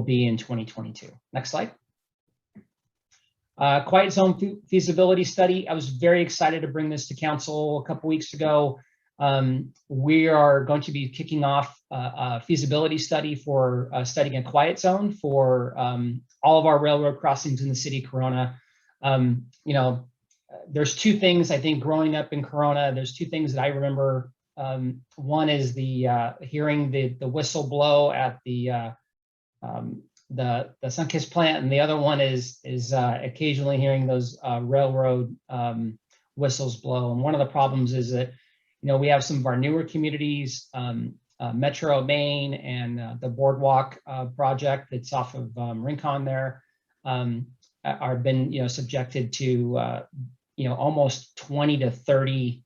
be in 2022. Next slide. Quiet Zone feasibility study. I was very excited to bring this to council a couple weeks ago. We are going to be kicking off a feasibility study for studying a quiet zone for all of our railroad crossings in the city of Corona. You know, there's two things I think growing up in Corona. There's two things that I remember. One is the hearing the whistle blow at the Sunkist plant, and the other one is occasionally hearing those railroad whistles blow. And one of the problems is that, you know, we have some of our newer communities, Metro Maine and the Boardwalk project that's off of Rincon there, are been, you know, subjected to you know, almost 20 to 30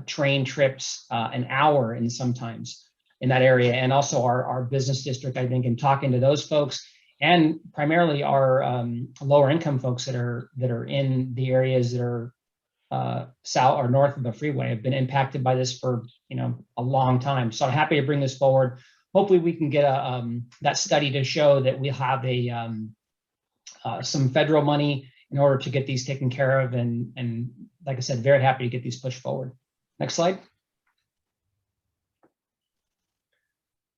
train trips an hour, and sometimes in that area. And also our business district, I think, in talking to those folks, and primarily our lower income folks that are in the areas that are south or north of the freeway, have been impacted by this for, you know, a long time. So I'm happy to bring this forward. Hopefully we can get that study to show that we have some federal money in order to get these taken care of, and like I said, very happy to get these pushed forward. Next slide.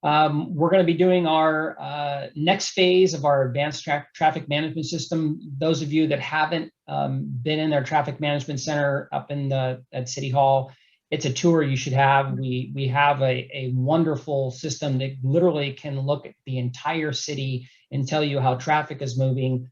We're going to be doing our next phase of our advanced traffic management system. Those of you that haven't been in their traffic management center up at City Hall, it's a tour you should have. We have a wonderful system that literally can look at the entire city and tell you how traffic is moving.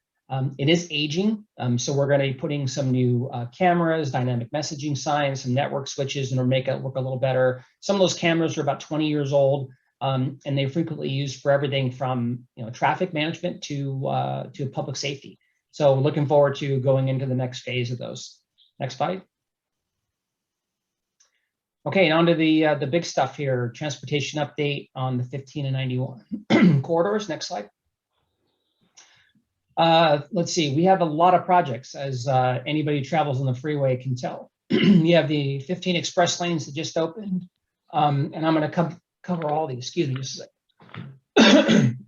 It is aging, so we're going to be putting some new cameras, dynamic messaging signs, some network switches, and it'll make it look a little better. Some of those cameras are about 20 years old. And they're frequently used for everything from, you know, traffic management to public safety. So looking forward to going into the next phase of those. Next slide. Okay, and on to the big stuff here. Transportation update on the 15 and 91 corridors. Next slide. Let's see. We have a lot of projects, as anybody who travels on the freeway can tell. You have the 15 express lanes that just opened, and I'm going to cover all these. Excuse me just a second.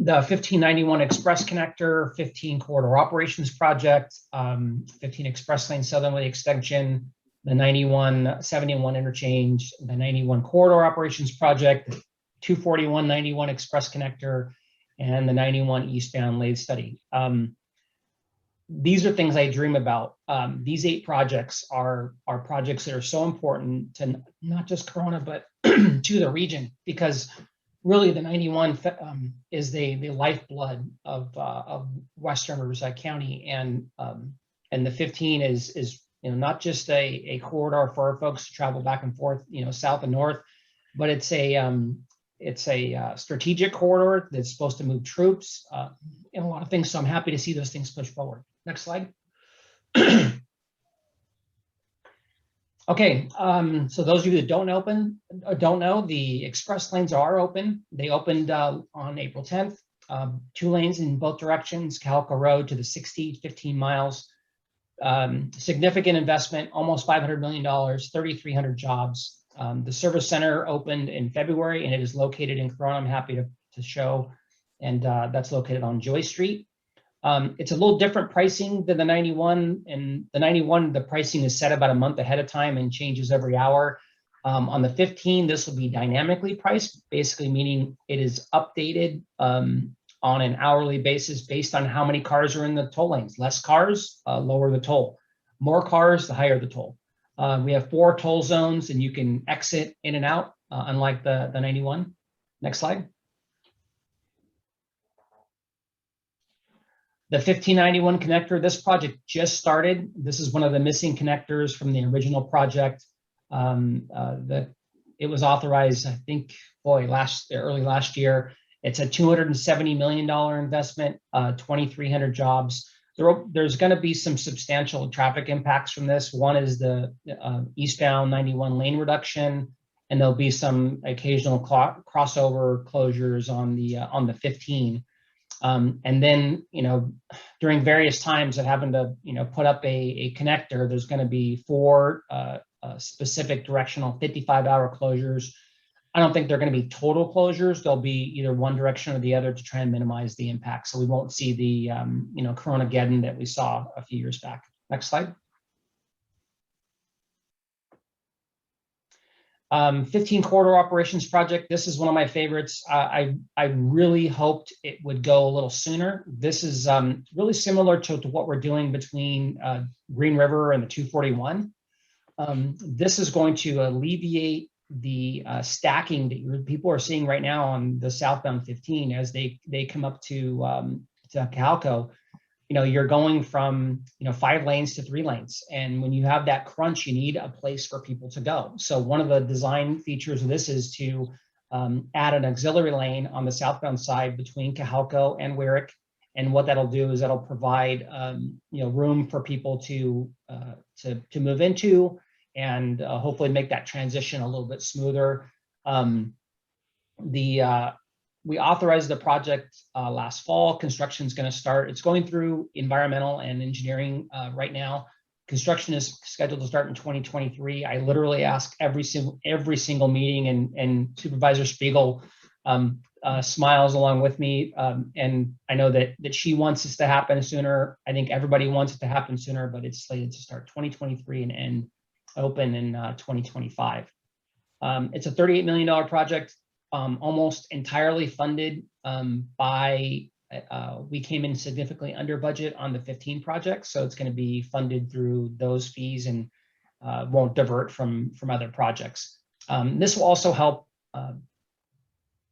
the 1591 Express Connector, 15 Corridor Operations Project, 15 Express Lane Southerly Extension, the 9171 Interchange, the 91 Corridor Operations Project, the 24191 Express Connector, and the 91 Eastbound Lathe Study. These are things I dream about. These 8 projects are projects that are so important to not just Corona, but to the region, because really the 91 is the lifeblood of Western Riverside County, and the 15 is not just a corridor for our folks to travel back and forth, south and north, but it's a strategic corridor that's supposed to move troops and a lot of things. So I'm happy to see those things push forward. Next slide. Okay, so those of you that don't know, the express lanes are open. They opened on April 10th. 2 lanes in both directions, Calco Road to the 15 miles. Significant investment, almost $500 million, 3,300 jobs. The service center opened in February, and it is located in Corona. I'm happy to show, and that's located on Joy Street. It's a little different pricing than the 91, and the 91, the pricing is set about a month ahead of time and changes every hour. On the 15, this will be dynamically priced, basically meaning it is updated on an hourly basis based on how many cars are in the toll lanes. Less cars, lower the toll. More cars, the higher the toll. We have 4 toll zones, and you can exit in and out, unlike the 91. Next slide. The 1591 connector, this project just started. This is one of the missing connectors from the original project. It was authorized, I think, early last year. It's a $270 million investment, 2,300 jobs. There's going to be some substantial traffic impacts from this. One is the eastbound 91 lane reduction, and there'll be some occasional crossover closures on the 15. And then, during various times of having to, put up a connector, there's going to be 4 specific directional 55-hour closures. I don't think they're going to be total closures. They'll be either one direction or the other to try and minimize the impact. So we won't see the, Corona-geddon that we saw a few years back. Next slide. 15 Corridor Operations Project. This is one of my favorites. I really hoped it would go a little sooner. This is really similar to what we're doing between Green River and the 241. This is going to alleviate the stacking that people are seeing right now on the southbound 15 as they come up to Calco. You're going from 5 lanes to 3 lanes, and when you have that crunch, you need a place for people to go. So one of the design features of this is to add an auxiliary lane on the southbound side between Calco and Wyrick, and what that'll do is that'll provide room for people to move into, and hopefully make that transition a little bit smoother. We authorized the project last fall. Construction is going to start. It's going through environmental and engineering right now. Construction is scheduled to start in 2023. I literally ask every single meeting, and Supervisor Spiegel smiles along with me. And I know that she wants this to happen sooner. I think everybody wants it to happen sooner, but it's slated to start 2023 and end open in 2025. It's a $38 million project, almost entirely funded by, we came in significantly under budget on the 15 project, so it's going to be funded through those fees and won't divert from other projects. This will also help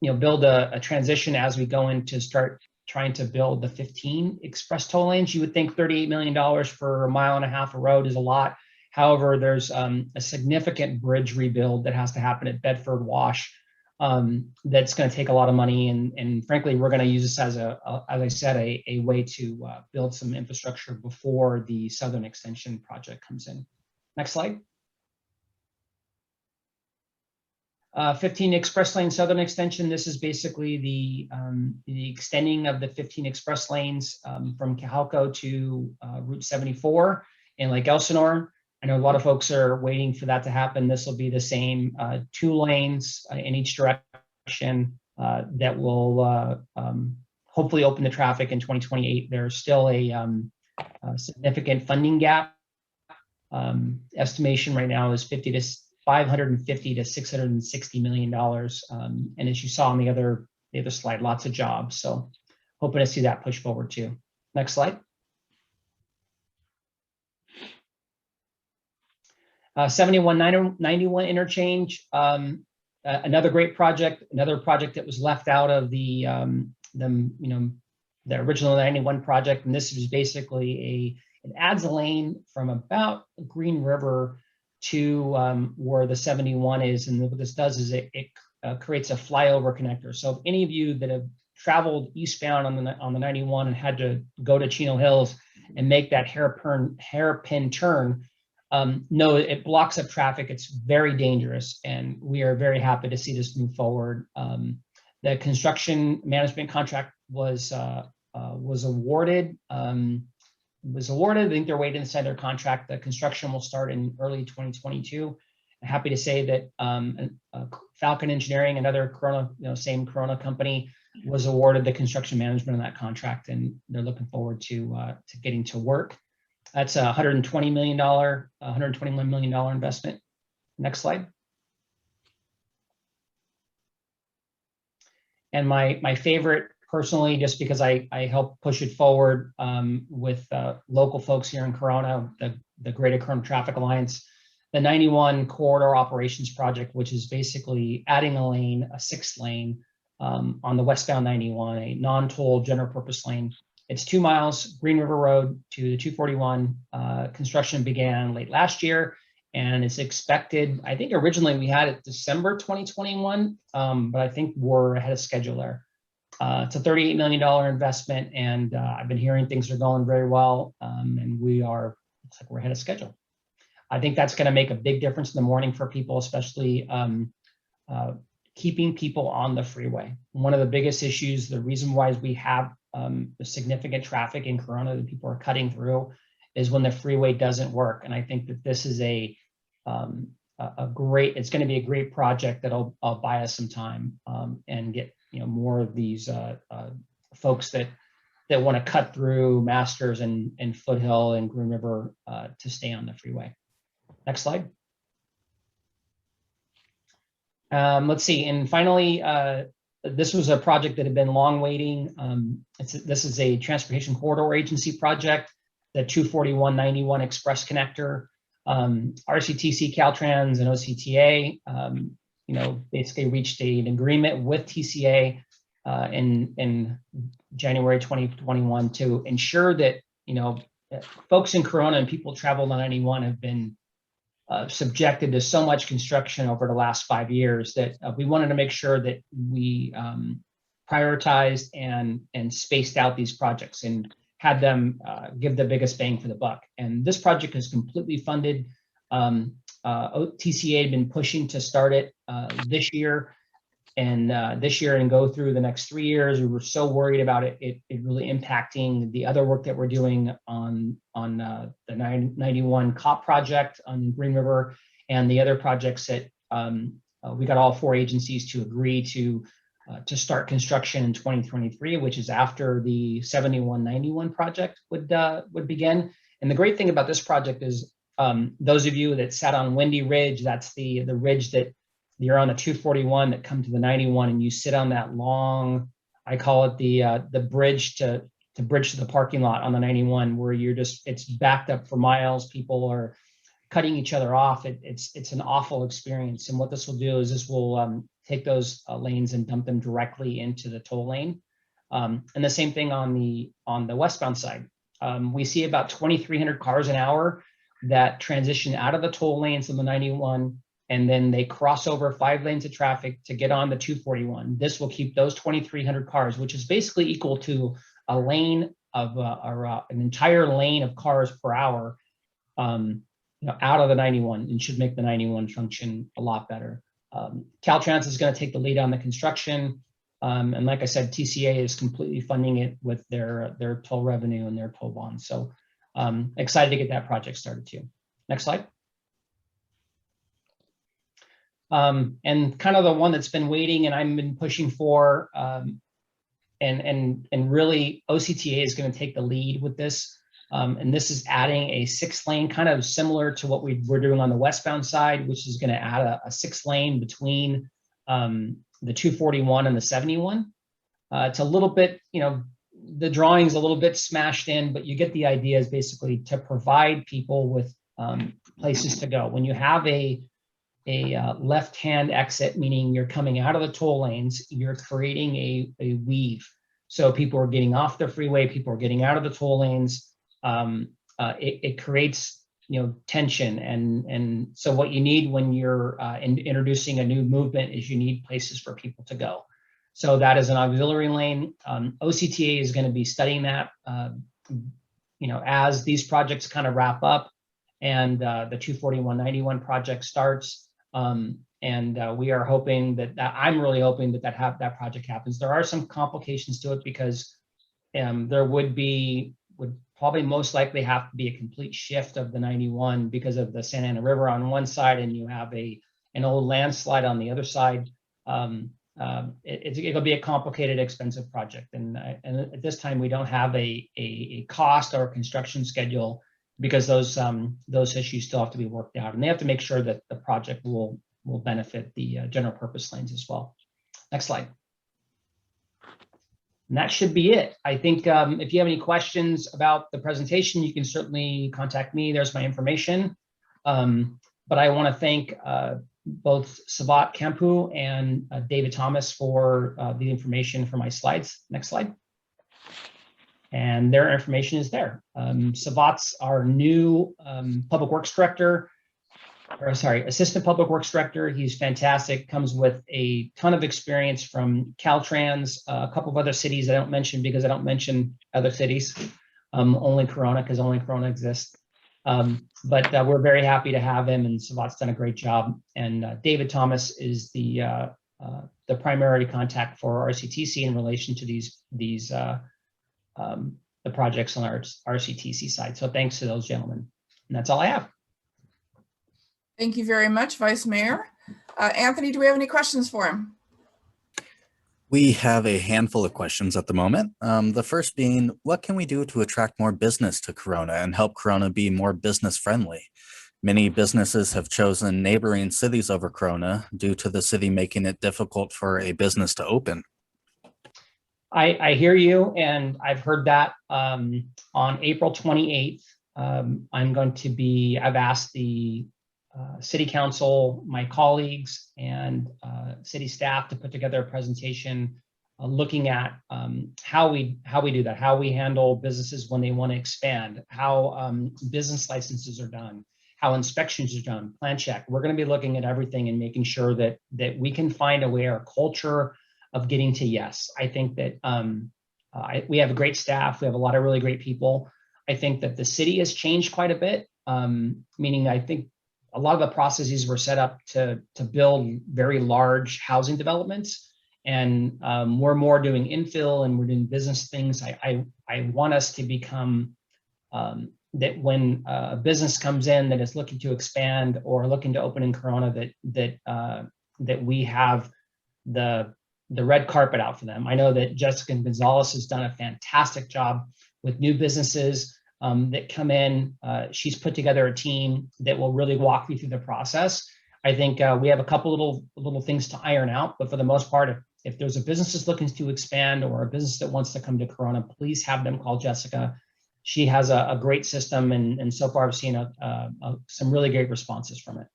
build a transition as we go in to start trying to build the 15 express toll lanes. You would think $38 million for a mile and a half of road is a lot. However, there's a significant bridge rebuild that has to happen at Bedford Wash. That's going to take a lot of money, and frankly, we're going to use this as I said, a way to build some infrastructure before the Southern Extension project comes in. Next slide. 15 Express Lane Southern Extension. This is basically the extending of the 15 express lanes from Calco to Route 74 in Lake Elsinore. I know a lot of folks are waiting for that to happen. This will be the same 2 lanes in each direction that will hopefully open the traffic in 2028. There's still a significant funding gap. Estimation right now is 550 to $660 million. And as you saw on the other slide, lots of jobs. So hoping to see that push forward too. Next slide. 7191 interchange, another great project, another project that was left out of the original 91 project. And this is basically it adds a lane from about Green River to where the 71 is. And what this does is it creates a flyover connector. So if any of you that have traveled eastbound on the 91 and had to go to Chino Hills and make that hairpin turn, no, it blocks up traffic. It's very dangerous, and we are very happy to see this move forward. The construction management contract was awarded. I think they're waiting to sign their contract. The construction will start in early 2022. I'm happy to say that Falcon Engineering, another Corona, same Corona company, was awarded the construction management on that contract, and they're looking forward to getting to work. That's a $121 million investment. Next slide. And my favorite personally, just because I helped push it forward with local folks here in Corona, the Greater Corona Traffic Alliance, the 91 Corridor Operations Project, which is basically adding a sixth lane on the westbound 91, a non-toll general purpose lane. It's 2 miles, Green River Road to the 241. Construction began late last year, and it's expected, I think originally we had it December 2021, but I think we're ahead of schedule there. It's a $38 million investment, and I've been hearing things are going very well, and looks like we're ahead of schedule. I think that's gonna make a big difference in the morning for people, especially keeping people on the freeway. One of the biggest issues, the reason why we have the significant traffic in Corona that people are cutting through, is when the freeway doesn't work. And I think that this is it's going to be a great project that'll buy us some time and get more of these folks that want to cut through Masters and Foothill and Green River to stay on the freeway. Next slide. Let's see, and finally, this was a project that had been long waiting. This is a Transportation Corridor Agency project, the 241-91 Express Connector. RCTC, Caltrans, and OCTA, basically reached an agreement with TCA in January 2021 to ensure that folks in Corona and people traveling on 91 have been subjected to so much construction over the last 5 years that we wanted to make sure that we prioritized and spaced out these projects and had them give the biggest bang for the buck. And this project is completely funded. TCA had been pushing to start it this year and go through the next 3 years. We were so worried about it really impacting the other work that we're doing on the 91 COP project on Green River and the other projects that we got all 4 agencies to agree to start construction in 2023, which is after the 7191 project would begin. And the great thing about this project is those of you that sat on Windy Ridge, that's the ridge that you're on the 241 that come to the 91, and you sit on that long, I call it the bridge to the parking lot on the 91, where it's backed up for miles. People are cutting each other off. It's an awful experience. And what this will do is this will take those lanes and dump them directly into the toll lane. And the same thing on the westbound side. We see about 2,300 cars an hour that transition out of the toll lanes on the 91, and then they cross over 5 lanes of traffic to get on the 241. This will keep those 2,300 cars, which is basically equal to a lane of an entire lane of cars per hour, out of the 91, and should make the 91 function a lot better. Caltrans is going to take the lead on the construction, and like I said, TCA is completely funding it with their toll revenue and their toll bonds. So excited to get that project started too. Next slide. And kind of the one that's been waiting and I've been pushing for, and really OCTA is going to take the lead with this. And this is adding a 6-lane, kind of similar to what we're doing on the westbound side, which is going to add a 6-lane between the 241 and the 71. It's a little bit, the drawing's a little bit smashed in, but you get the idea, is basically to provide people with places to go. When you have a left-hand exit, meaning you're coming out of the toll lanes, you're creating a weave. So people are getting off the freeway, people are getting out of the toll lanes. It creates, tension. And so what you need when you're introducing a new movement is you need places for people to go. So that is an auxiliary lane. OCTA is going to be studying that, as these projects kind of wrap up and the 241-91 project starts. We are hoping that I'm really hoping that project happens. There are some complications to it because there would probably most likely have to be a complete shift of the 91 because of the Santa Ana River on one side, and you have an old landslide on the other side. It'll be a complicated, expensive project, and at this time we don't have a cost or a construction schedule because those issues still have to be worked out, and they have to make sure that the project will benefit the general purpose lanes as well. Next slide. And that should be it. I think if you have any questions about the presentation, you can certainly contact me. There's my information. But I want to thank both Savat Kampu and David Thomas for the information for my slides. Next slide. And their information is there. Savat's our new public works director. Assistant Public Works Director. He's fantastic, comes with a ton of experience from Caltrans, a couple of other cities I don't mention because I don't mention other cities, only Corona, because only Corona exists. But we're very happy to have him, and Savat's done a great job. And David Thomas is the primary contact for RCTC in relation to the projects on our RCTC side. So thanks to those gentlemen. And that's all I have. Thank you very much, Vice Mayor. Anthony, do we have any questions for him? We have a handful of questions at the moment. The first being, what can we do to attract more business to Corona and help Corona be more business friendly? Many businesses have chosen neighboring cities over Corona due to the city making it difficult for a business to open. I hear you, and I've heard that. On April 28th, I've asked the City Council, my colleagues, and city staff to put together a presentation looking at how we do that, how we handle businesses when they want to expand, how business licenses are done, how inspections are done, plan check. We're going to be looking at everything and making sure that we can find a way, our culture of getting to yes. I think that we have a great staff. We have a lot of really great people. I think that the city has changed quite a bit, meaning I think a lot of the processes were set up to build very large housing developments, and we're more doing infill and we're doing business things. I want us to become that when a business comes in that is looking to expand or looking to open in Corona, that we have the red carpet out for them. I know that Jessica Gonzalez has done a fantastic job with new businesses that come in. She's put together a team that will really walk you through the process. I think we have a couple little things to iron out, but for the most part, if there's a business that's looking to expand or a business that wants to come to Corona, please have them call Jessica. She has a great system, and so far I've seen some really great responses from it.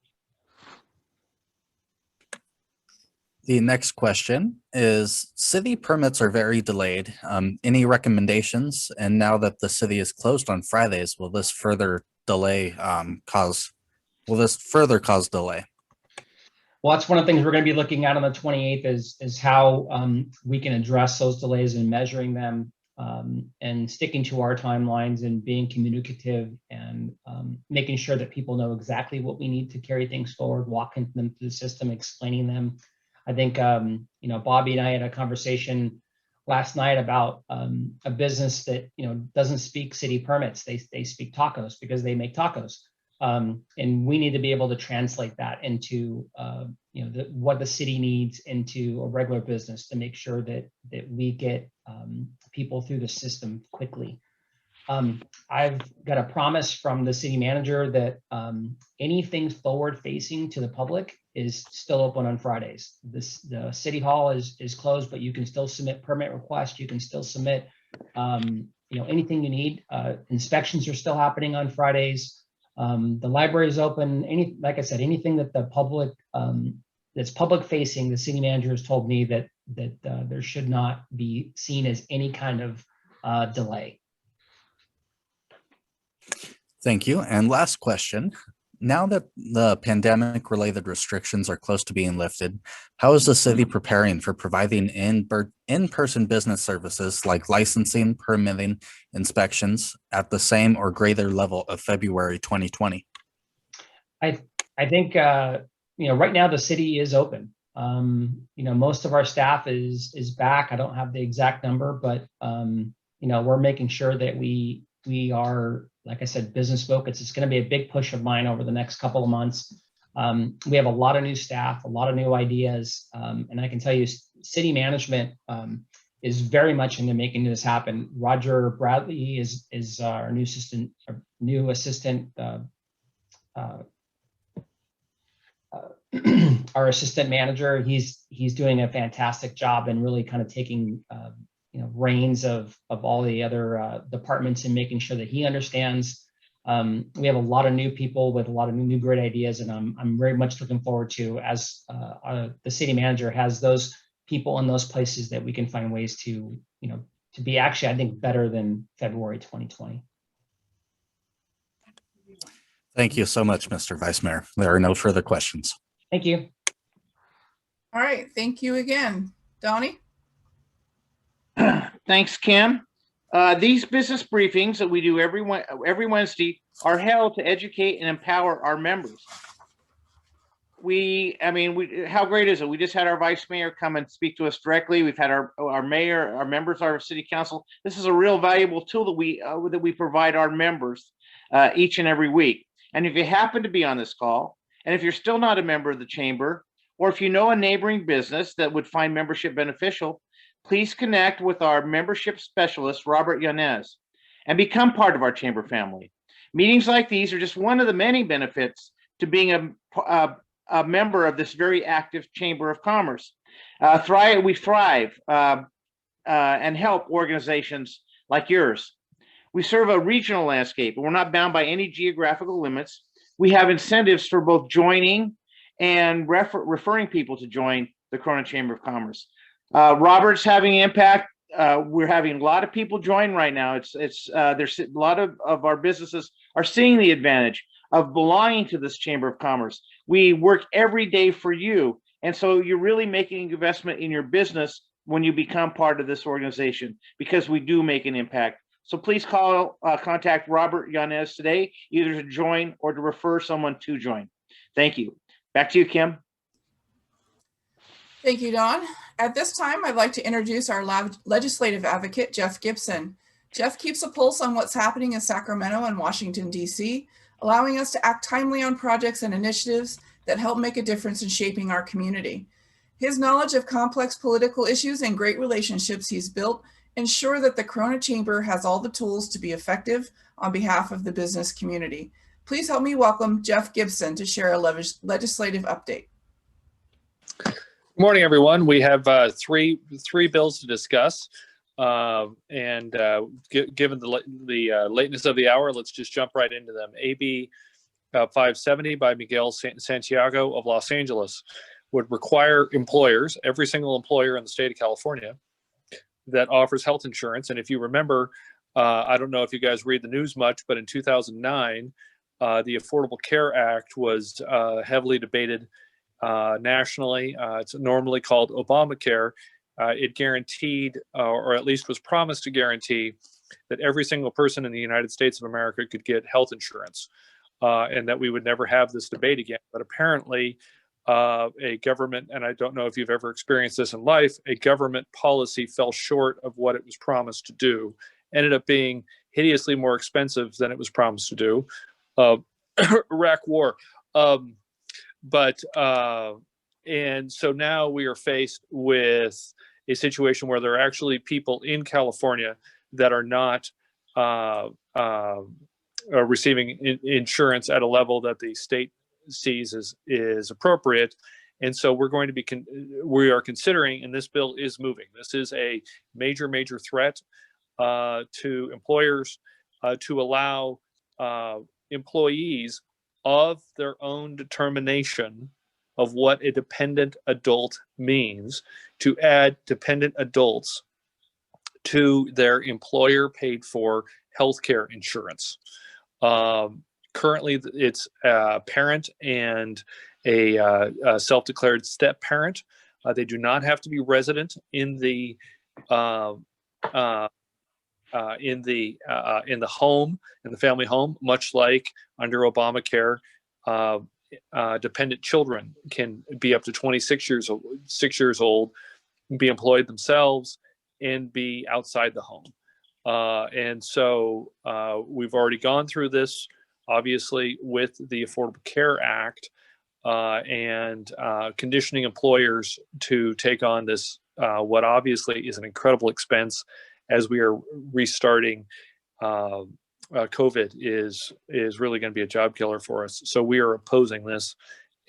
The next question is, city permits are very delayed. Any recommendations? And now that the city is closed on Fridays, will this further cause delay? Well, that's one of the things we're going to be looking at on the 28th is how we can address those delays and measuring them and sticking to our timelines and being communicative and making sure that people know exactly what we need to carry things forward, walking them through the system, explaining them. I think, Bobby and I had a conversation last night about a business that, doesn't speak city permits. They speak tacos because they make tacos. And we need to be able to translate that into, what the city needs into a regular business to make sure that we get people through the system quickly. I've got a promise from the city manager that anything forward facing to the public is still open on Fridays. The city hall is closed, but you can still submit permit requests. You can still submit anything you need. Inspections are still happening on Fridays. The library is open. Like I said, anything that the public that's public facing, the city manager has told me that there should not be seen as any kind of delay. Thank you. And last question. Now that the pandemic-related restrictions are close to being lifted, how is the city preparing for providing in-person business services like licensing, permitting, inspections at the same or greater level of February 2020? I think right now the city is open. Most of our staff is back. I don't have the exact number, but we're making sure that we are, like I said, business focused. It's going to be a big push of mine over the next couple of months. We have a lot of new staff, a lot of new ideas, and I can tell you, city management is very much into making this happen. Roger Bradley is our new assistant. Our assistant manager. He's doing a fantastic job and really kind of taking reins of all the other departments and making sure that he understands. We have a lot of new people with a lot of new great ideas, and I'm very much looking forward to, as the city manager has those people in those places, that we can find ways to be actually, I think, better than February 2020. Thank you so much, Mr. Vice Mayor. There are no further questions. Thank you. All right, thank you again. Donnie? Thanks, Kim. These business briefings that we do every Wednesday are held to educate and empower our members. How great is it? We just had our vice mayor come and speak to us directly. We've had our mayor, our members, our city council. This is a real valuable tool that we provide our members each and every week. And if you happen to be on this call, and if you're still not a member of the chamber, or if you know a neighboring business that would find membership beneficial, please connect with our membership specialist, Robert Yanez, and become part of our chamber family. Meetings like these are just one of the many benefits to being a member of this very active Chamber of Commerce. We thrive and help organizations like yours. We serve a regional landscape, and we're not bound by any geographical limits. We have incentives for both joining and referring people to join the Corona Chamber of Commerce. Robert's having impact. We're having a lot of people join right now. There's a lot of our businesses are seeing the advantage of belonging to this Chamber of Commerce. We work every day for you, and so you're really making an investment in your business when you become part of this organization, because we do make an impact. So please contact Robert Yanez today, either to join or to refer someone to join. Thank you. Back to you, Kim. Thank you, Don. At this time, I'd like to introduce our legislative advocate, Jeff Gibson. Jeff keeps a pulse on what's happening in Sacramento and Washington, D.C., allowing us to act timely on projects and initiatives that help make a difference in shaping our community. His knowledge of complex political issues and great relationships he's built ensure that the Corona Chamber has all the tools to be effective on behalf of the business community. Please help me welcome Jeff Gibson to share a legislative update. Good morning, everyone. We have three bills to discuss, given the lateness of the hour, let's just jump right into them. AB 570 by Miguel Santiago of Los Angeles would require employers, every single employer in the state of California that offers health insurance. And if you remember, I don't know if you guys read the news much, but in 2009, the Affordable Care Act was heavily debated nationally. It's normally called Obamacare. It guaranteed, or at least was promised to guarantee, that every single person in the United States of America could get health insurance, and that we would never have this debate again. But apparently, a government, and I don't know if you've ever experienced this in life, a government policy fell short of what it was promised to do, ended up being hideously more expensive than it was promised to do. Iraq War. And so now we are faced with a situation where there are actually people in California that are not receiving insurance at a level that the state sees is appropriate. And so we're going to be, we are considering, and this bill is moving. This is a major, major threat to employers to allow employees of their own determination of what a dependent adult means to add dependent adults to their employer paid for healthcare insurance. Currently, it's a parent and a self-declared step parent. They do not have to be resident in the home, in the family home, much like under Obamacare. Dependent children can be up to 26 years old, be employed themselves, and be outside the home. And so we've already gone through this, obviously, with the Affordable Care Act and conditioning employers to take on this, what obviously is an incredible expense as we are restarting. COVID is really going to be a job killer for us. So we are opposing this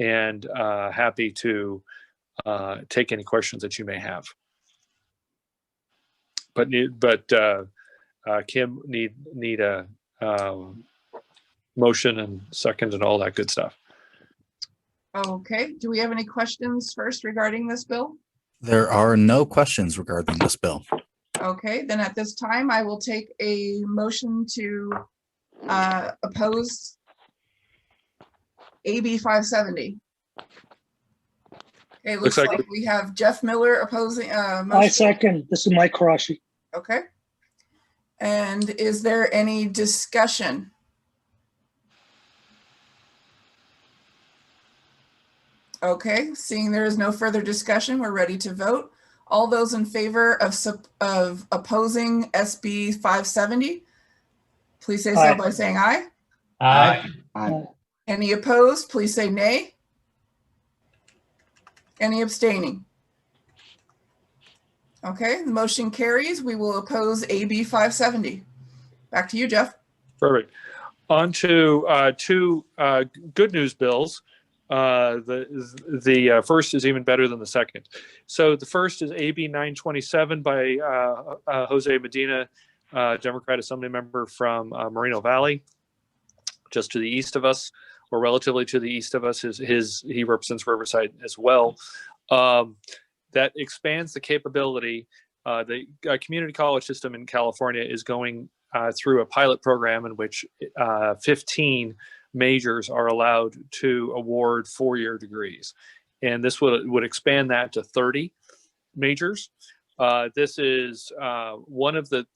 and happy to take any questions that you may have. But Kim, need a motion and second and all that good stuff. Okay, do we have any questions first regarding this bill? There are no questions regarding this bill. Okay, then at this time, I will take a motion to oppose AB 570. Okay, looks like we have Jeff Miller opposing. I second. This is Mike Karashi. Okay. And is there any discussion? Okay, seeing there is no further discussion, we're ready to vote. All those in favor of opposing SB 570, please say so by saying aye. Aye. Aye. Any opposed, please say nay. Any abstaining? Okay, the motion carries. We will oppose AB 570. Back to you, Jeff. Perfect. On to two good news bills. The first is even better than the second. So the first is AB 927 by Jose Medina, Democrat Assembly member from Moreno Valley, just to the east of us, or relatively to the east of us. He represents Riverside as well. That expands the capability. The community college system in California is going through a pilot program in which 15 majors are allowed to award 4-year degrees. And this would expand that to 30 majors. This is one of the,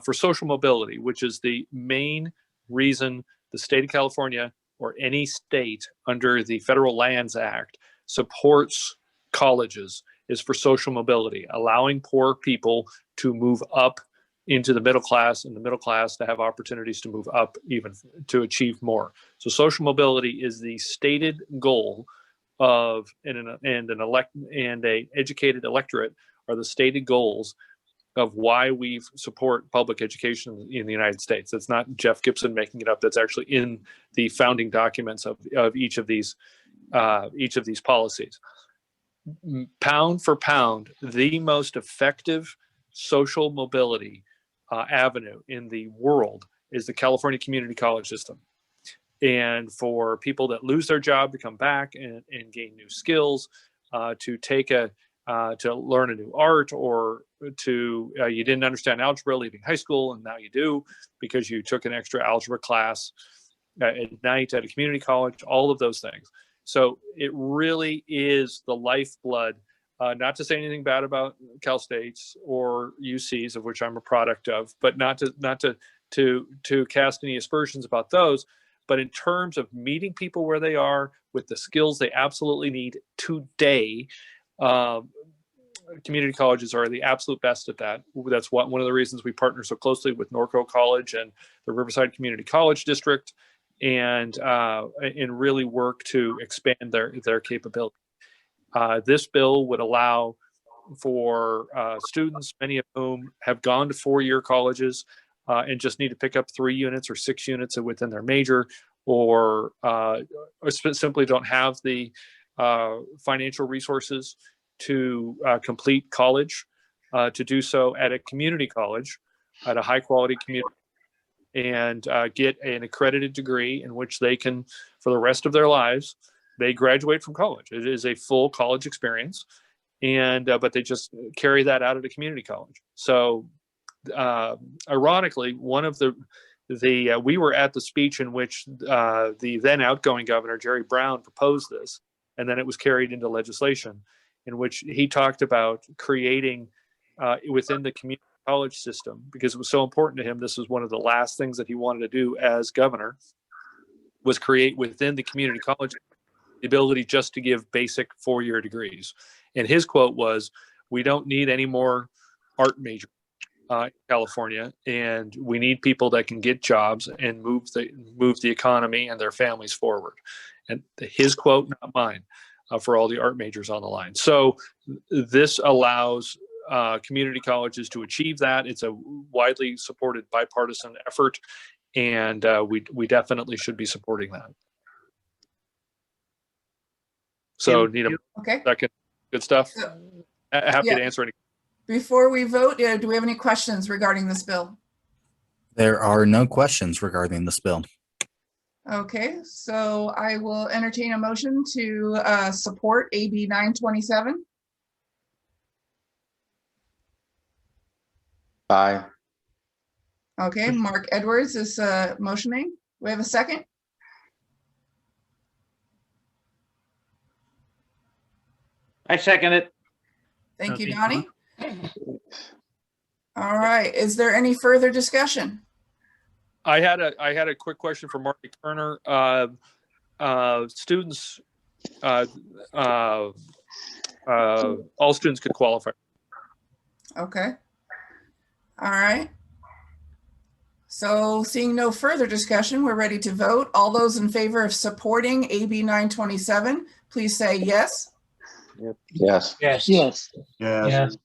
for social mobility, which is the main reason the state of California or any state under the Federal Lands Act supports colleges, is for social mobility, allowing poor people to move up into the middle class, and the middle class to have opportunities to move up, even to achieve more. So social mobility is the stated goal of an educated electorate are the stated goals of why we support public education in the United States. It's not Jeff Gibson making it up. That's actually in the founding documents of each of these policies. Pound for pound, the most effective social mobility avenue in the world is the California community college system. And for people that lose their job to come back and gain new skills, to take to learn a new art, or to you didn't understand algebra leaving high school and now you do because you took an extra algebra class at night at a community college, all of those things. So it really is the lifeblood. Not to say anything bad about Cal States or UCs, of which I'm a product of, but not to cast any aspersions about those. But in terms of meeting people where they are with the skills they absolutely need today, community colleges are the absolute best at that. That's one of the reasons we partner so closely with Norco College and the Riverside Community College District, and really work to expand their capability. This bill would allow students, many of whom have gone to four-year colleges and just need to pick up 3 units or 6 units within their major, or simply don't have the financial resources to complete college, to do so at a community college, at a high-quality community, and get an accredited degree in which they can, for the rest of their lives, they graduate from college. It is a full college experience, and but they just carry that out at a community college. So, ironically, one of we were at the speech in which the then outgoing governor, Jerry Brown, proposed this, and then it was carried into legislation, in which he talked about creating within the community college system, because it was so important to him. This was one of the last things that he wanted to do as governor, was create within the community college the ability just to give basic four-year degrees. And his quote was, "We don't need any more art majors in California, and we need people that can get jobs and move the economy and their families forward." And his quote, not mine, for all the art majors on the line. So this allows community colleges to achieve that. It's a widely supported bipartisan effort, and we definitely should be supporting that. So need a Okay. second. Good stuff. Happy Yeah. to answer any. Before we vote, do we have any questions regarding this bill? There are no questions regarding this bill. Okay, so I will entertain a motion to support AB 927. Aye. Okay, Mark Edwards is motioning. We have a second? I second it. Thank you, Okay, Donnie. All right, is there any further discussion? I had a quick question for Marty Turner. Students, all students could qualify. Okay. All right. So seeing no further discussion, we're ready to vote. All those in favor of supporting AB 927, please say yes. Yes. Yes. Yes.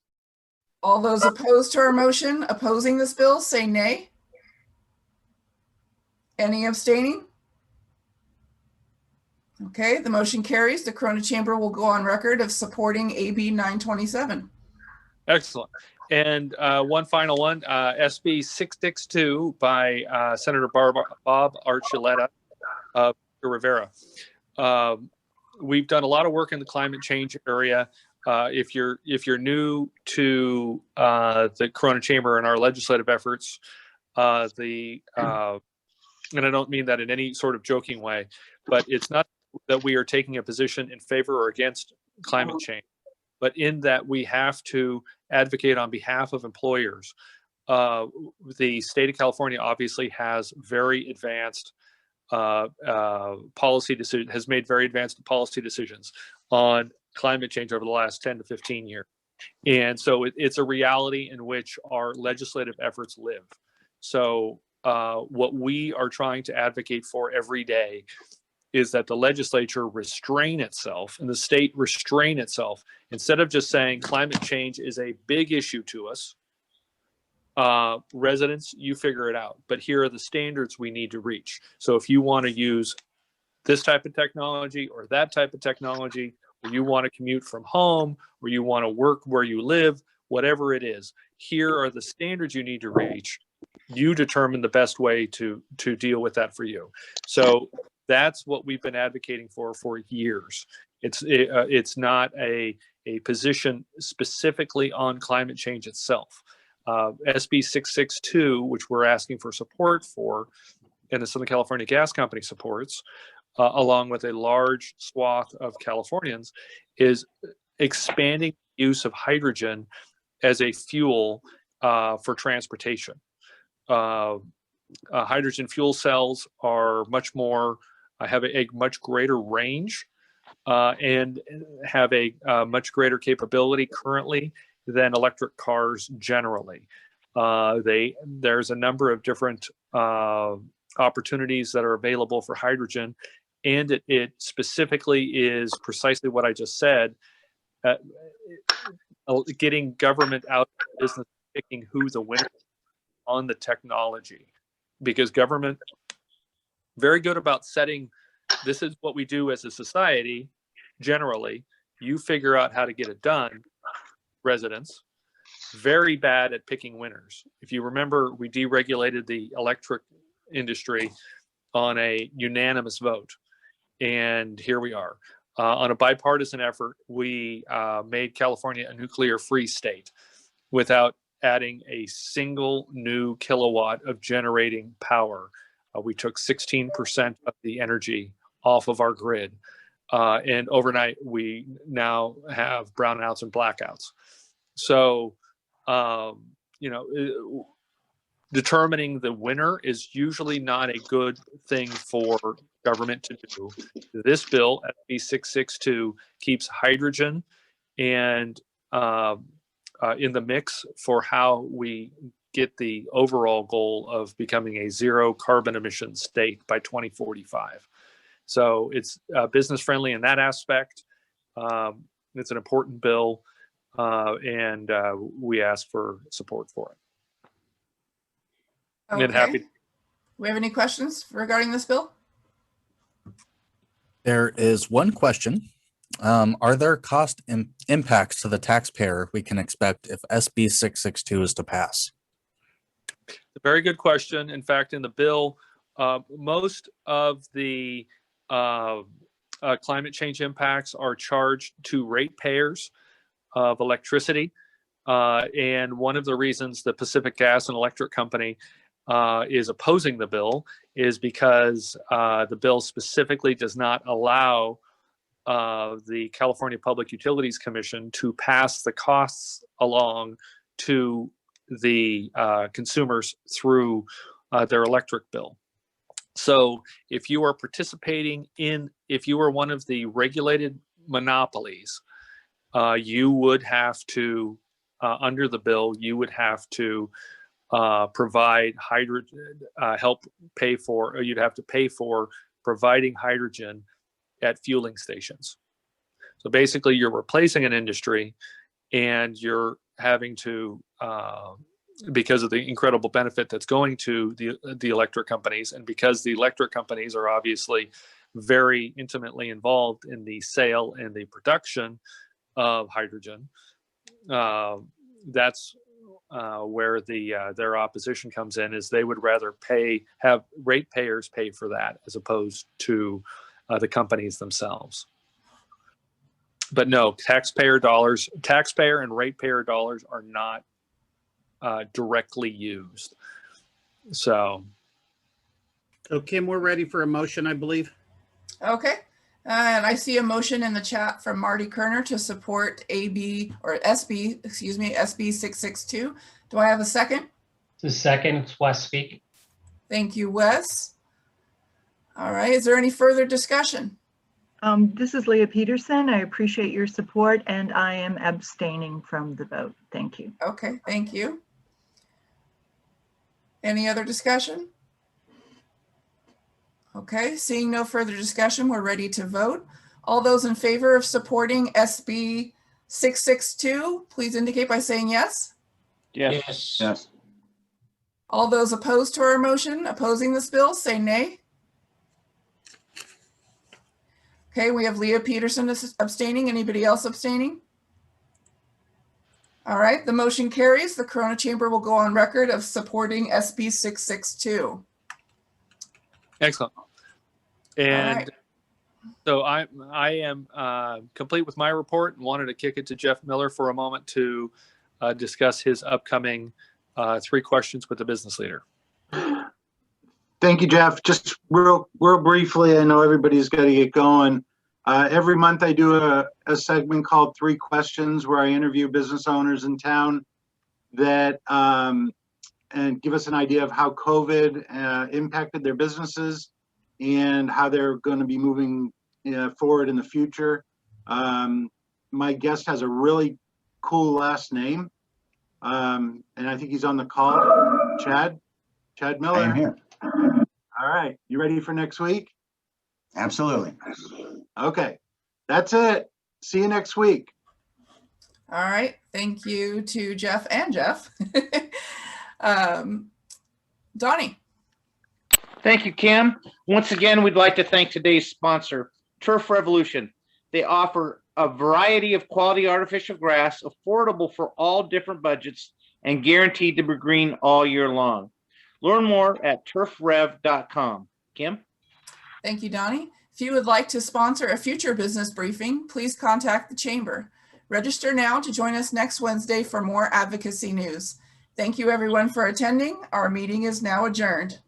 All those opposed to our motion, opposing this bill, say nay. Any abstaining? Okay, the motion carries. The Corona Chamber will go on record of supporting AB 927. Excellent. And one final one, SB 662 by Senator Bob Archuleta of Rivera. We've done a lot of work in the climate change area. If you're new to the Corona Chamber and our legislative efforts, and I don't mean that in any sort of joking way, but it's not that we are taking a position in favor or against climate change, but in that we have to advocate on behalf of employers. The state of California obviously has very advanced has made very advanced policy decisions on climate change over the last 10 to 15 years. And so it's a reality in which our legislative efforts live. So what we are trying to advocate for every day is that the legislature restrain itself and the state restrain itself, instead of just saying climate change is a big issue to us. Residents, you figure it out, but here are the standards we need to reach. So if you want to use this type of technology or that type of technology, or you want to commute from home, or you want to work where you live, whatever it is, here are the standards you need to reach. You determine the best way to deal with that for you. So that's what we've been advocating for years. It's not a position specifically on climate change itself. SB 662, which we're asking for support for, and the Southern California Gas Company supports, along with a large swath of Californians, is expanding the use of hydrogen as a fuel for transportation. Hydrogen fuel cells are much more, have a much greater range and have a much greater capability currently than electric cars generally. There's a number of different opportunities that are available for hydrogen, and it specifically is precisely what I just said. getting government out of business, picking who the winner is on the technology, because government very good about setting, this is what we do as a society. Generally, you figure out how to get it done. Residents, very bad at picking winners. If you remember, we deregulated the electric industry on a unanimous vote. And here we are. On a bipartisan effort, we made California a nuclear-free state without adding a single new kilowatt of generating power. We took 16% of the energy off of our grid. And overnight, we now have brownouts and blackouts. So, determining the winner is usually not a good thing for government to do. This bill, SB 662, keeps hydrogen and in the mix for how we get the overall goal of becoming a zero carbon emissions state by 2045. So it's business friendly in that aspect. It's an important bill, and we ask for support for it. Okay. And happy. We have any questions regarding this bill? There is one question. Are there cost impacts to the taxpayer we can expect if SB 662 is to pass? A very good question. In fact, in the bill, most of the climate change impacts are charged to ratepayers of electricity. And one of the reasons the Pacific Gas and Electric Company is opposing the bill is because the bill specifically does not allow the California Public Utilities Commission to pass the costs along to the consumers through their electric bill. So if you are participating if you are one of the regulated monopolies, you would have to, under the bill, you would have to provide hydrogen, help pay for, or you'd have to pay for providing hydrogen at fueling stations. So basically you're replacing an industry and you're having to, because of the incredible benefit that's going to the electric companies, and because the electric companies are obviously very intimately involved in the sale and the production of hydrogen, that's where their opposition comes in, is they would rather have ratepayers pay for that as opposed to the companies themselves. But no, taxpayer and ratepayer dollars are not directly used. So Kim, we're ready for a motion, I believe. Okay. And I see a motion in the chat from Marty Kerner to support SB 662. Do I have a second? The second, it's Wes Speake. Thank you, Wes. All right. Is there any further discussion? This is Leah Peterson. I appreciate your support, and I am abstaining from the vote. Thank you. Okay, thank you. Any other discussion? Okay, seeing no further discussion, we're ready to vote. All those in favor of supporting SB 662, please indicate by saying yes. Yes. Yes. All those opposed to our motion, opposing this bill, say nay. Okay, we have Leah Peterson abstaining. Anybody else abstaining? All right, the motion carries. The Corona Chamber will go on record of supporting SB 662. excellent. And right. so I am complete with my report and wanted to kick it to Jeff Miller for a moment to discuss his upcoming 3 questions with the business leader. Thank you, Jeff. Just real briefly, I know everybody's got to get going. Every month I do a segment called 3 Questions where I interview business owners in town that and give us an idea of how COVID impacted their businesses and how they're going to be moving forward in the future. My guest has a really cool last name, and I think he's on the call. Chad Miller. I am here. All right, you ready for next week? Absolutely. Okay, that's it. See you next week. All right. Thank you to Jeff and Jeff. Donnie. Thank you, Kim. Once again, we'd like to thank today's sponsor, Turf Revolution. They offer a variety of quality artificial grass, affordable for all different budgets, and guaranteed to be green all year long. Learn more at turfrev.com. Kim? Thank you, Donnie. If you would like to sponsor a future business briefing, please contact the Chamber. Register now to join us next Wednesday for more advocacy news. Thank you, everyone, for attending. Our meeting is now adjourned.